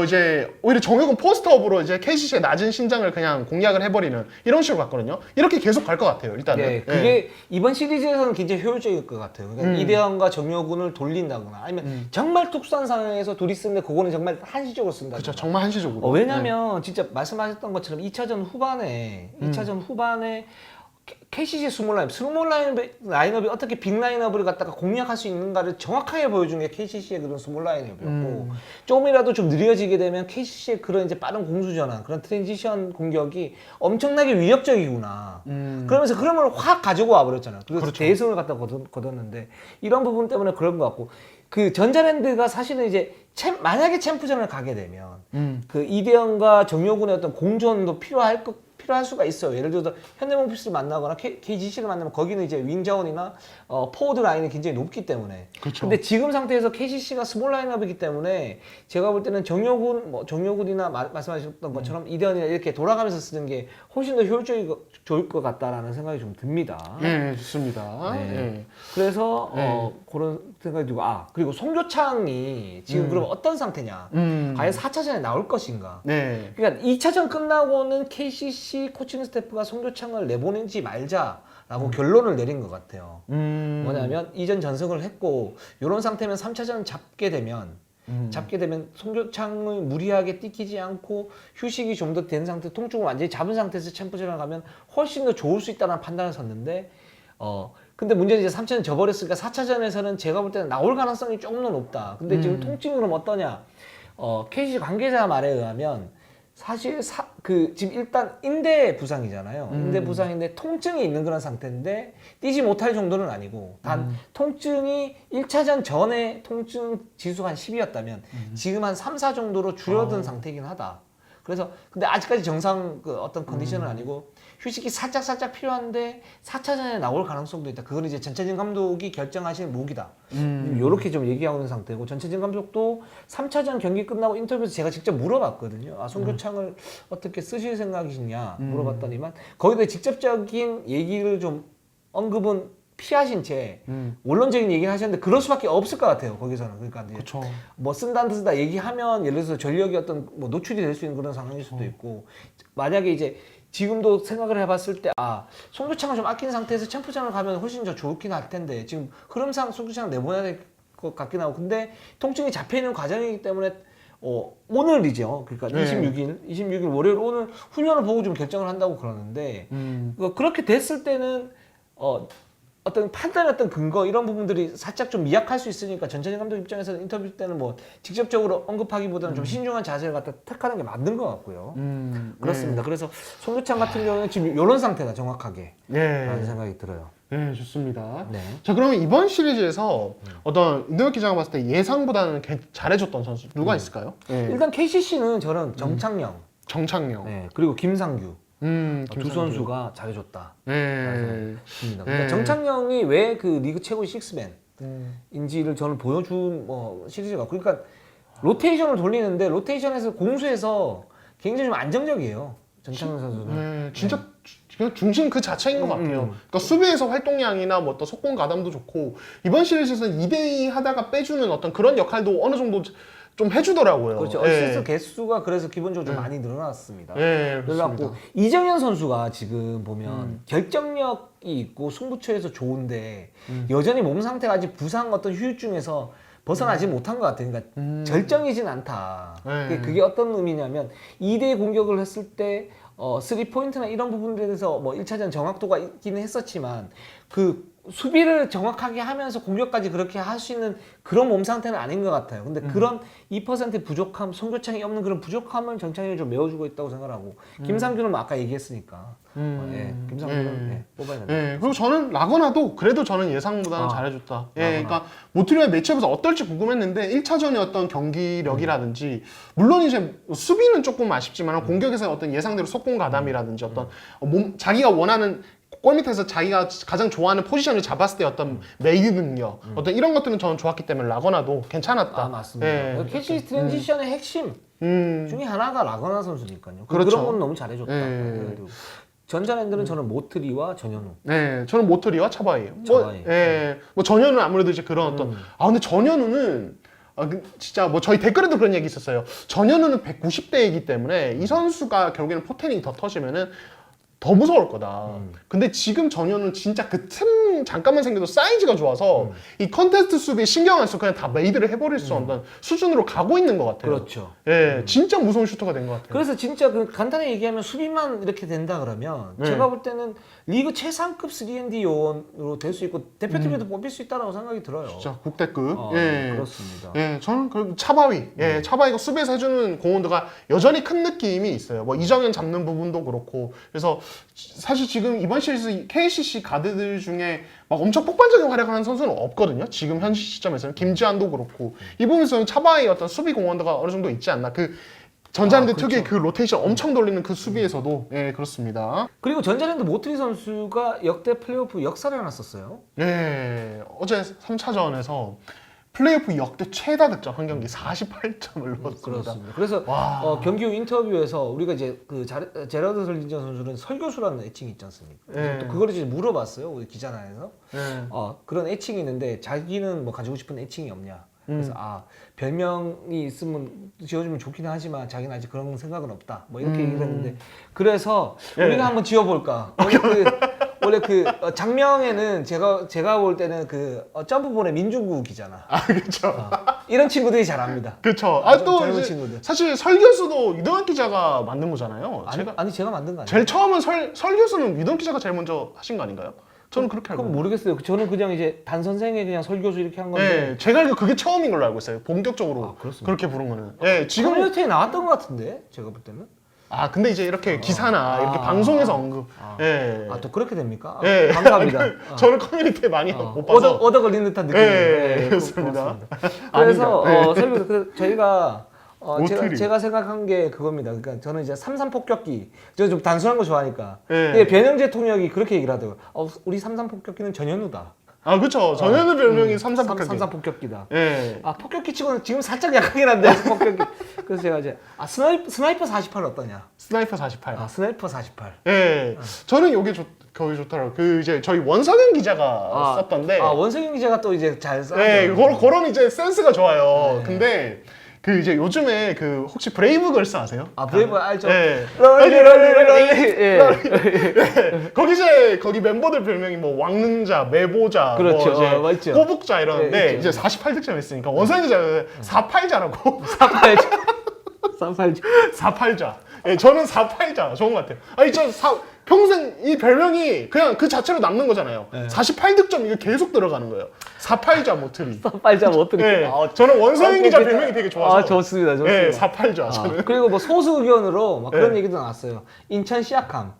이제 오히려 정혁은 포스트업으로 이제 KCC의 낮은 신장을 그냥 공략을 해버리는 이런 식으로 갔거든요. 이렇게 계속 갈 것 같아요. 일단은. 네, 그게 이번 시리즈에서는 굉장히 효율적일 것 같아요. 그러니까 이대현과 정혁은을 돌린다거나 아니면 정말 특수한 상황에서 둘이 쓰는데 그거는 정말 한시적으로 쓴다. 그렇죠. 정말 한시적으로. 왜냐면 진짜 말씀하셨던 것처럼 2차전 후반에 KCC 스몰 라인업이 어떻게 빅 라인업을 갖다가 공략할 수 있는가를 정확하게 보여준 게 KCC의 그런 스몰 라인업이었고 조금이라도 좀 느려지게 되면 KCC의 그런 이제 빠른 공수 전환, 그런 트랜지션 공격이 엄청나게 위협적이구나. 그러면서 그런 확 가지고 와버렸잖아요. 그래서 그렇죠. 대승을 갖다 거뒀는데 이런 부분 때문에 그런 것 같고 그 전자랜드가 사실은 이제 만약에 챔프전을 가게 되면 그 이대현과 정효군의 어떤 공존도 필요할 수가 있어요. 예를 들어서 현대모비스를 만나거나 KGC를 만나면 거기는 이제 윙 자원이나 포워드 라인이 굉장히 높기 때문에. 그렇죠. 근데 지금 상태에서 KCC가 스몰 라인업이기 때문에 제가 볼 때는 정효군이나 말씀하셨던 것처럼 이대현이나 이렇게 돌아가면서 쓰는 게 훨씬 더 좋을 것 같다라는 생각이 좀 듭니다. 네, 좋습니다. 네. 네. 그래서 그런 생각이 들고 그리고 송교창이 지금 그럼 어떤 상태냐? 과연 4차전에 나올 것인가? 네. 그러니까 2차전 끝나고는 KCC 코칭 스태프가 송교창을 내보내지 말자라고 결론을 내린 것 같아요. 뭐냐면 이전 전승을 했고 이런 상태면 3차전 잡게 되면 송교창을 무리하게 뛰기지 않고 휴식이 좀 더 된 상태, 통증을 완전히 잡은 상태에서 챔프전을 가면 훨씬 더 좋을 수 있다는 판단을 섰는데 근데 문제는 이제 3차전 져버렸으니까 4차전에서는 제가 볼 때는 나올 가능성이 조금 더 높다. 근데 지금 통증이 그럼 어떠냐? KCC 관계자 말에 의하면 사실 지금 일단 인대 부상이잖아요. 인대 부상인데 통증이 있는 그런 상태인데 뛰지 못할 정도는 아니고 단 통증이 1차전 전에 통증 지수가 한 10이었다면 지금 한 3, 4 정도로 줄어든 상태이긴 하다. 그래서 근데 아직까지 정상 어떤 컨디션은 아니고 휴식이 살짝 필요한데 4차전에 나올 가능성도 있다. 그건 이제 전체진 감독이 결정하실 무기다. 이렇게 좀 얘기하고 있는 상태고 전체진 감독도 3차전 경기 끝나고 인터뷰에서 제가 직접 물어봤거든요. 송교창을 어떻게 쓰실 생각이시냐 물어봤더니만 거기에 직접적인 얘기를 좀 언급은 피하신 채 원론적인 얘기를 하셨는데 그럴 수밖에 없을 것 같아요. 거기서는 그러니까 그렇죠. 뭐 쓴다 쓴다 얘기하면 예를 들어서 전력이 어떤 뭐 노출이 될 수 있는 그런 상황일 수도 있고 만약에 이제 지금도 생각을 해봤을 때 송교창을 좀 아낀 상태에서 챔프전을 가면 훨씬 더 좋긴 할 텐데 지금 흐름상 송교창을 내보내야 될 것 같긴 하고 근데 통증이 잡혀있는 과정이기 때문에 오늘이죠. 그러니까 네. 26일 월요일 오늘 훈련을 보고 좀 결정을 한다고 그러는데 그렇게 됐을 때는 어떤 판단 어떤 근거 이런 부분들이 살짝 좀 미약할 수 있으니까 전찬희 감독 입장에서는 인터뷰 때는 뭐 직접적으로 언급하기보다는 좀 신중한 자세를 갖다 택하는 게 맞는 것 같고요. 그렇습니다. 그래서 송교창 같은 경우는 지금 이런 상태다 정확하게 라는 생각이 들어요. 네, 좋습니다. 네. 자, 그러면 이번 시리즈에서 어떤 윤동혁 기자가 봤을 때 예상보다는 잘해줬던 선수 누가 있을까요? 네. 일단 KCC는 저는 정창영, 정창영. 네, 그리고 김상규 두 김상규. 선수가 잘해줬다. 네. 그러니까 정창영이 왜 그 리그 최고의 식스맨인지를 저는 보여준 시리즈가 그러니까 로테이션을 돌리는데 로테이션에서 공수에서 굉장히 좀 안정적이에요. 정창영 선수는. 네, 진짜 그냥 중심 그 자체인 것 같아요. 그러니까 수비에서 활동량이나 뭐 어떤 속공 가담도 좋고 이번 시리즈에서는 2대2 하다가 빼주는 어떤 그런 역할도 어느 정도 좀 해주더라고요. 그렇죠. 네. 어시스트 개수가 그래서 기본적으로 좀 많이 늘어났습니다. 네, 그래갖고 그렇습니다. 이정현 선수가 지금 보면 결정력이 있고 승부처에서 좋은데 여전히 몸 상태가 아직 부상 어떤 후유증에서 벗어나지 못한 것 같아요. 그러니까 절정이진 않다. 네. 그게 어떤 의미냐면 2대 공격을 했을 때 3포인트나 이런 부분들에 대해서 뭐 1차전 정확도가 있기는 했었지만 그 수비를 정확하게 하면서 공격까지 그렇게 할 수 있는 그런 몸 상태는 아닌 것 같아요. 근데 그런 2% 부족함, 송교창이 없는 그런 부족함을 정창현이 좀 메워주고 있다고 생각하고 김상규는 뭐 아까 얘기했으니까 김상규는 뽑아야 된다. 네, 그리고 저는 라거나도 그래도 저는 예상보다는 잘해줬다. 예, 그러니까 모트리오의 매치업에서 어떨지 궁금했는데 1차전의 어떤 경기력이라든지 물론 이제 수비는 조금 아쉽지만 공격에서 어떤 예상대로 속공 가담이라든지 어떤 자기가 원하는 골 밑에서 자기가 가장 좋아하는 포지션을 잡았을 때 어떤 메이드 능력 어떤 이런 것들은 저는 좋았기 때문에 라거나도 괜찮았다. 맞습니다. 예, 캐시 트랜지션의 핵심 중에 하나가 라거나 선수니까요. 그렇죠. 그런 건 너무 잘해줬다. 전자랜드는 저는 모트리와 전현우. 네, 저는 모트리와 차바이에요. 차바이. 뭐 전현우는 아무래도 이제 그런 어떤 근데 전현우는 진짜 뭐 저희 댓글에도 그런 얘기 있었어요. 전현우는 190대이기 때문에 이 선수가 결국에는 포테닝이 더 터지면은 더 무서울 거다. 근데 지금 전현우는 진짜 그 틈 틈 잠깐만 생겨도 사이즈가 좋아서 이 컨테스트 수비에 신경 안 쓰고 그냥 다 메이드를 해버릴 수 없는 수준으로 가고 있는 것 같아요. 그렇죠. 예, 진짜 무서운 슈터가 된 것 같아요. 그래서 진짜 그 간단히 얘기하면 수비만 이렇게 된다 그러면 네. 제가 볼 때는 리그 최상급 3&D 요원으로 될 수 있고 대표팀에도 뽑힐 수 있다고 생각이 들어요. 진짜 국대급. 예, 그렇습니다. 예, 저는 그 차바위. 예, 차바위가 수비에서 해주는 공헌도가 여전히 큰 느낌이 있어요. 뭐 이정현 잡는 부분도 그렇고. 그래서 사실 지금 이번 시리즈 KCC 가드들 중에 막 엄청 폭발적인 활약을 하는 선수는 없거든요. 지금 현 시점에서는 김지한도 그렇고 이 부분에서는 차바위의 어떤 수비 공헌도가 어느 정도 있지 않나. 그 전자랜드 그렇죠. 특유의 그 로테이션 엄청 돌리는 그 수비에서도 예, 그렇습니다. 그리고 전자랜드 모트리 선수가 역대 플레이오프 역사를 하나 썼어요. 예, 어제 3차전에서 플레이오프 역대 최다 득점 한 경기 48점을 넣었습니다. 그렇습니다. 그래서 와. 경기 후 인터뷰에서 우리가 이제 그 제라드 설린전 선수는 설교수라는 애칭이 있지 않습니까? 네. 또 그걸 이제 물어봤어요. 우리 기자단에서. 예. 그런 애칭이 있는데 자기는 뭐 가지고 싶은 애칭이 없냐. 그래서 별명이 있으면 지어주면 좋긴 하지만 자기는 아직 그런 생각은 없다. 뭐 이렇게 얘기를 했는데 그래서 예. 우리가 한번 지어볼까. 원래 그 장명에는 제가 볼 때는 그 점프볼의 민중국이잖아. 그렇죠. 이런 친구들이 잘합니다. 그렇죠. 좀 또 젊은 이제 친구들. 사실 설교수도 유동현 기자가 만든 거잖아요. 제가 만든 거 아니에요? 제일 처음은 설교수는 유동현 기자가 제일 먼저 하신 거 아닌가요? 저는 그렇게 알고 그건 있어요. 모르겠어요. 저는 그냥 이제 단 선생의 그냥 설교수 이렇게 한 건데. 네, 제가 알기로 그게 처음인 걸로 알고 있어요. 본격적으로 그렇습니까? 그렇게 부른 거는. 예, 지금 커뮤니티에 나왔던 것 같은데 제가 볼 때는. 근데 이제 이렇게 기사나 이렇게 방송에서 언급. 예. 또 그렇게 됩니까? 예. 감사합니다. 저는 커뮤니티에 많이 못 봐서. 얻어 걸린 듯한 느낌. 예, 그렇습니다. 그래서 아닌가? 설교수 저희가 모트리. 제가 생각한 게 그겁니다. 그러니까 저는 이제 삼삼폭격기, 제가 좀 단순한 거 좋아하니까. 예. 예, 변형재 통역이 그렇게 얘기를 하더라고요. 우리 삼삼폭격기는 전현우다. 그렇죠. 전현우 별명이 삼삼폭격기. 삼삼폭격기다. 예. 폭격기 치고는 지금 살짝 약하긴 한데 폭격기. 그래서 제가 이제 스나이퍼 48 어떠냐? 스나이퍼 48. 스나이퍼 48. 예. 저는 요게 거의 좋더라고요. 그 이제 저희 원석영 기자가 썼던데. 원석영 기자가 또 이제 잘 써. 네, 그런 이제 센스가 좋아요. 근데 그 이제 요즘에 그 혹시 브레이브걸스 아세요? 브레이브 알죠? 네. 럴리. 예. 거기 멤버들 별명이 뭐 왕능자, 매보자, 그렇죠. 뭐 이제 맞죠. 꼬북자 이러는데 예, 이제 48득점 했으니까 원석영 기자 48자라고. 48자. 예, 저는 48자 좋은 것 같아요. 평생 이 별명이 그냥 그 자체로 남는 거잖아요. 48득점 이게 계속 들어가는 거예요. 48자 모트리. 48자 모트리. 예, 저는 원서영 기자 별명이 되게 좋아서. 좋습니다. 예, 48자 저는. 그리고 뭐 소수 의견으로 막 그런 얘기도 나왔어요. 인천 시약함.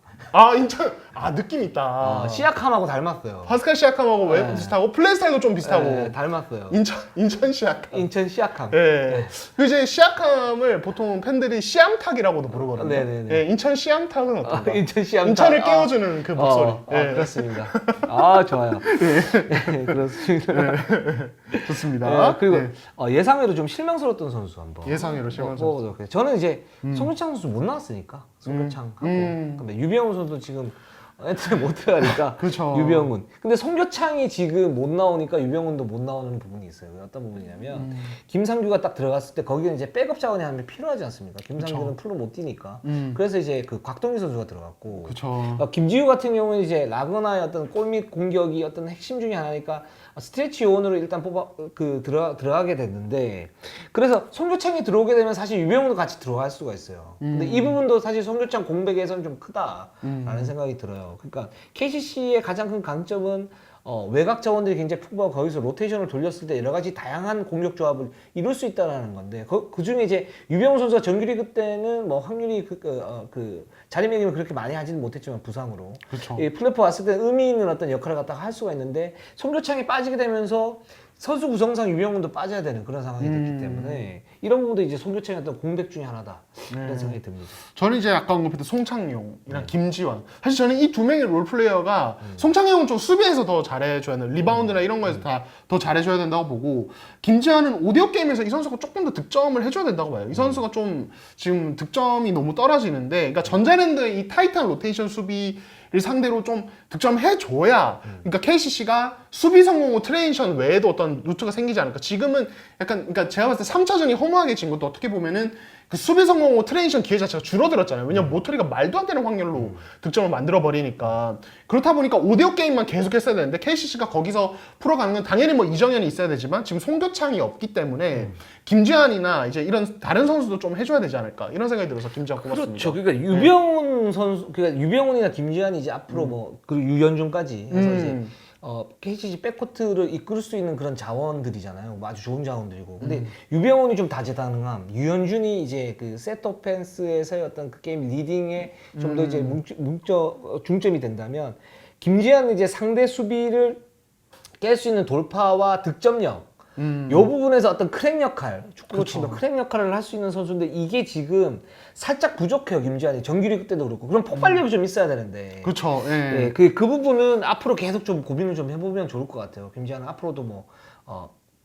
인천 느낌 있다. 시약함하고 닮았어요. 파스칼 시아캄하고 왜 비슷하고 플레이 스타일도 좀 비슷하고. 닮았어요. 인천 시아캄. 인천 시약함. 예. 그 이제 시아캄을 보통 팬들이 시암탉이라고도 부르거든요. 네네네. 예, 인천 시암탉은 어떤가? 인천 시암탉. 인천을 깨워주는 그 목소리. 예. 그렇습니다. 좋아요. 네, 그렇습니다. 좋습니다. 그리고 예상외로 좀 실망스러웠던 선수 한번. 예상외로 실망스러웠던 뽑아보도록 해요. 저는 이제 송교창 선수 못 나왔으니까 송교창 하고 근데 유병훈 선수 지금 엔트리 못 들어가니까 그렇죠. 유병훈. 근데 송교창이 지금 못 나오니까 유병훈도 못 나오는 부분이 있어요. 어떤 부분이냐면 김상규가 딱 들어갔을 때 거기는 이제 백업 자원이 한 명 필요하지 않습니까? 김상규는 풀로 못 뛰니까. 그래서 이제 그 곽동희 선수가 들어갔고. 그렇죠. 김지우 같은 경우는 이제 라그나의 어떤 골 및 공격이 어떤 핵심 중에 하나니까 스트레치 요원으로 일단 들어가게 됐는데, 그래서 송교창이 들어오게 되면 사실 유병훈도 같이 들어갈 수가 있어요. 근데 이 부분도 사실 송교창 공백에서는 좀 크다라는 생각이 들어요. 그러니까 KCC의 가장 큰 강점은 외곽 자원들이 굉장히 풍부하고 거기서 로테이션을 돌렸을 때 여러 가지 다양한 공격 조합을 이룰 수 있다는 건데 그 중에 이제 유병훈 선수가 정규리그 때는 뭐 확률이 자리매김을 그렇게 많이 하지는 못했지만 부상으로 그렇죠. 플레이오프 왔을 때 의미 있는 어떤 역할을 갖다가 할 수가 있는데 송교창이 빠지게 되면서 선수 구성상 유병훈도 빠져야 되는 그런 상황이 됐기 때문에 이런 부분도 이제 송교창의 어떤 공백 중에 하나다 이런 생각이 듭니다. 저는 이제 아까 언급했던 송창용이랑 김지환. 사실 저는 이 두 명의 롤플레이어가 송창용은 좀 수비에서 더 잘해줘야 되는 리바운드나 이런 거에서 다 더 잘해줘야 된다고 보고 김지환은 오디오 게임에서 이 선수가 조금 더 득점을 해줘야 된다고 봐요. 이 선수가 좀 지금 득점이 너무 떨어지는데 그러니까 전자랜드의 이 타이트한 로테이션 수비를 상대로 좀 득점해줘야 그러니까 KCC가 수비 성공 후 트레이션 외에도 어떤 루트가 생기지 않을까. 지금은 약간 그러니까 제가 봤을 때 3차전이 허무하게 진 것도 어떻게 보면은 그 수비 성공 후 트랜지션 기회 자체가 줄어들었잖아요. 왜냐면 모토리가 말도 안 되는 확률로 득점을 만들어 버리니까. 그렇다 보니까 5대5 게임만 계속 했어야 되는데 KCC가 거기서 풀어가는 건 당연히 뭐 이정현이 있어야 되지만 지금 송교창이 없기 때문에 김지한이나 이제 이런 다른 선수도 좀 해줘야 되지 않을까 이런 생각이 들어서 김지한 꼽았습니다. 그렇죠. 그러니까 유병훈 선수, 그러니까 유병훈이나 김지한이 이제 앞으로 뭐 그리고 유현준까지 해서 이제 KCC 백코트를 이끌 수 있는 그런 자원들이잖아요. 뭐 아주 좋은 자원들이고. 근데 유병훈이 좀 다재다능함. 유현준이 이제 그 셋 오펜스에서의 어떤 그 게임 리딩에 좀 더 이제 중점이 된다면 김지한은 이제 상대 수비를 깰 수 있는 돌파와 득점력. 요 부분에서 어떤 크랙 역할, 축구로 치면 크랙 역할을 할 수 있는 선수인데 이게 지금 살짝 부족해요, 김지한이. 정규리그 때도 그렇고. 그럼 폭발력이 좀 있어야 되는데. 그렇죠. 예. 예, 그 부분은 앞으로 계속 좀 고민을 좀 해보면 좋을 것 같아요. 김지한은 앞으로도 뭐,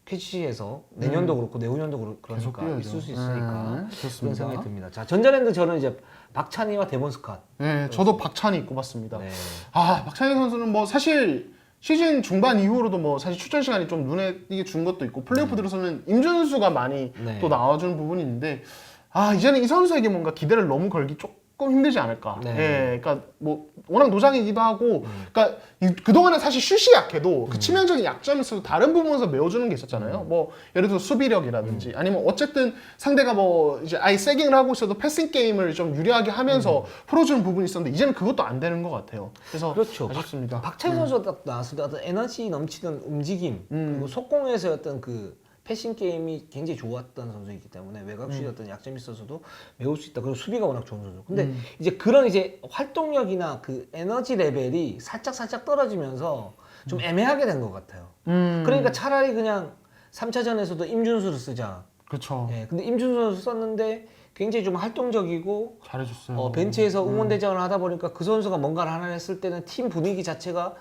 캐치에서 내년도 그렇고 내후년도 그러니까 뛰어야죠. 있을 수 있으니까 좋습니다. 그런 생각이 듭니다. 자, 전자랜드 저는 이제 박찬희와 데본 스캇. 네, 저도 박찬희 꼽았습니다. 네. 아, 박찬희 선수는 뭐 사실 시즌 중반 이후로도 뭐 사실 출전 시간이 좀 눈에 띄게 준 것도 있고 플레이오프 들어서는 임준수가 많이 네. 또 나와준 부분이 있는데 아 이제는 이 선수에게 뭔가 기대를 너무 걸기 조금 힘들지 않을까. 네. 예, 그러니까 뭐 워낙 노장이기도 하고, 그러니까 그 동안은 사실 슛이 약해도 그 치명적인 약점을 써도 다른 부분에서 메워주는 게 있었잖아요. 뭐 예를 들어 수비력이라든지 아니면 어쨌든 상대가 뭐 이제 아예 세깅을 하고 있어도 패싱 게임을 좀 유리하게 하면서 풀어주는 부분이 있었는데 이제는 그것도 안 되는 것 같아요. 그래서 그렇죠. 아쉽습니다. 박찬희 선수가 딱 나왔을 때 어떤 에너지 넘치는 움직임, 그리고 속공에서의 어떤 그 패싱 게임이 굉장히 좋았던 선수이기 때문에 외곽슛이 어떤 약점이 있어서도 메울 수 있다. 그리고 수비가 워낙 좋은 선수. 근데 이제 그런 이제 활동력이나 그 에너지 레벨이 살짝 떨어지면서 좀 애매하게 된 것 같아요. 그러니까 차라리 그냥 3차전에서도 임준수를 쓰자. 그렇죠. 예, 근데 임준수 선수 썼는데 굉장히 좀 활동적이고 잘해줬어요. 벤치에서 응원대장을 하다 보니까 그 선수가 뭔가를 하나 했을 때는 팀 분위기 자체가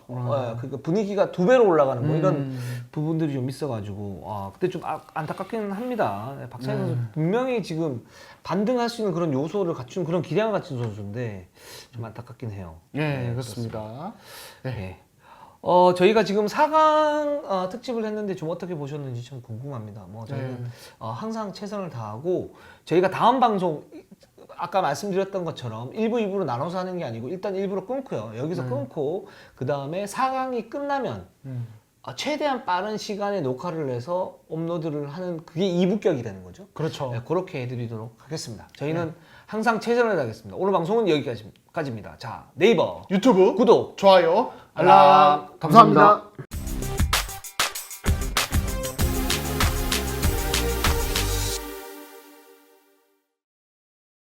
그러니까 분위기가 2배로 올라가는 뭐 이런 부분들이 좀 있어가지고 그때 좀 안타깝기는 합니다. 박찬희 선수 분명히 지금 반등할 수 있는 그런 요소를 갖춘 그런 기량을 갖춘 선수인데 좀 안타깝긴 해요. 네, 그렇습니다. 네. 저희가 지금 4강 특집을 했는데 좀 어떻게 보셨는지 좀 궁금합니다. 뭐 저희는 항상 최선을 다하고 저희가 다음 방송 아까 말씀드렸던 것처럼 1부, 2부로 나눠서 하는 게 아니고 일단 1부로 끊고요. 여기서 끊고 그 다음에 4강이 끝나면 최대한 빠른 시간에 녹화를 해서 업로드를 하는 그게 2부격이 되는 거죠. 그렇죠. 네, 그렇게 해드리도록 하겠습니다. 저희는 항상 최선을 다하겠습니다. 오늘 방송은 여기까지입니다. 자, 네이버 유튜브 구독, 좋아요, 알람, 감사합니다.